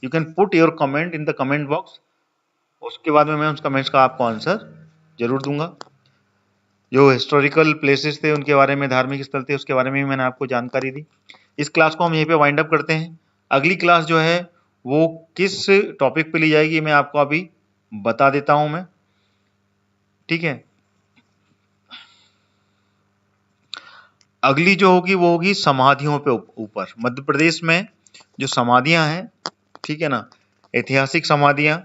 you can put your comment in the comment box. उसके बाद में मैं उस कमेंट्स का आपको आंसर जरूर दूंगा। जो हिस्टोरिकल प्लेसेस थे उनके बारे में, धार्मिक स्थल थे उसके बारे में भी मैंने आपको जानकारी दी। इस क्लास को हम यहीं पे वाइंड अप करते हैं। अगली क्लास जो है वो किस टॉपिक पे ली जाएगी मैं आपको अभी बता देता हूं मैं। ठीक है। अगली जो होगी वो होगी समाधियों पे ऊपर। मध्य प्रदेश में जो समाधियां हैं, ठीक है ना, ऐतिहासिक समाधियां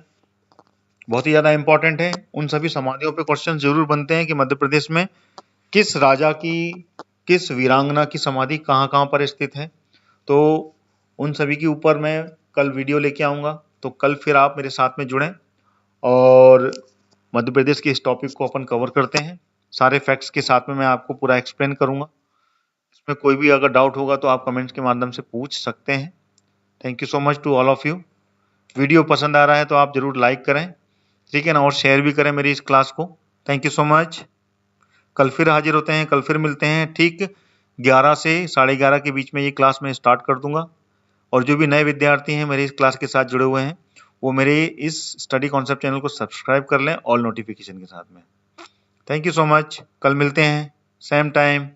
बहुत ही ज्यादा इंपॉर्टेंट है। उन सभी समाधियों पे क्वेश्चन जरूर बनते हैं कि मध्य प्रदेश में किस राजा की, किस वीरांगना की समाधि कहाँ कहाँ पर स्थित है। तो उन सभी के ऊपर मैं कल वीडियो लेके आऊंगा, तो कल फिर आप मेरे साथ में जुड़ें और मध्य प्रदेश के इस टॉपिक को अपन कवर करते हैं। सारे फैक्ट्स के साथ में मैं आपको पूरा एक्सप्लेन करूंगा। इसमें कोई भी अगर डाउट होगा तो आप कमेंट्स के माध्यम से पूछ सकते हैं। Thank you so much to all of you. Video पसंद आ रहा है तो आप जरूर लाइक करें, ठीक है ना, और शेयर भी करें मेरी इस क्लास को। Thank you so much. कल फिर हाजिर होते हैं, कल फिर मिलते हैं। ठीक 11 से 11:30 के बीच में ये क्लास मैं स्टार्ट कर दूंगा। और जो भी नए विद्यार्थी हैं मेरे इस क्लास के साथ जुड़े हुए हैं, वो मेरे इस स्टडी कॉन्सेप्ट चैनल को सब्सक्राइब कर लें ऑल नोटिफिकेशन के साथ में। Thank you so much. कल मिलते हैं, सेम टाइम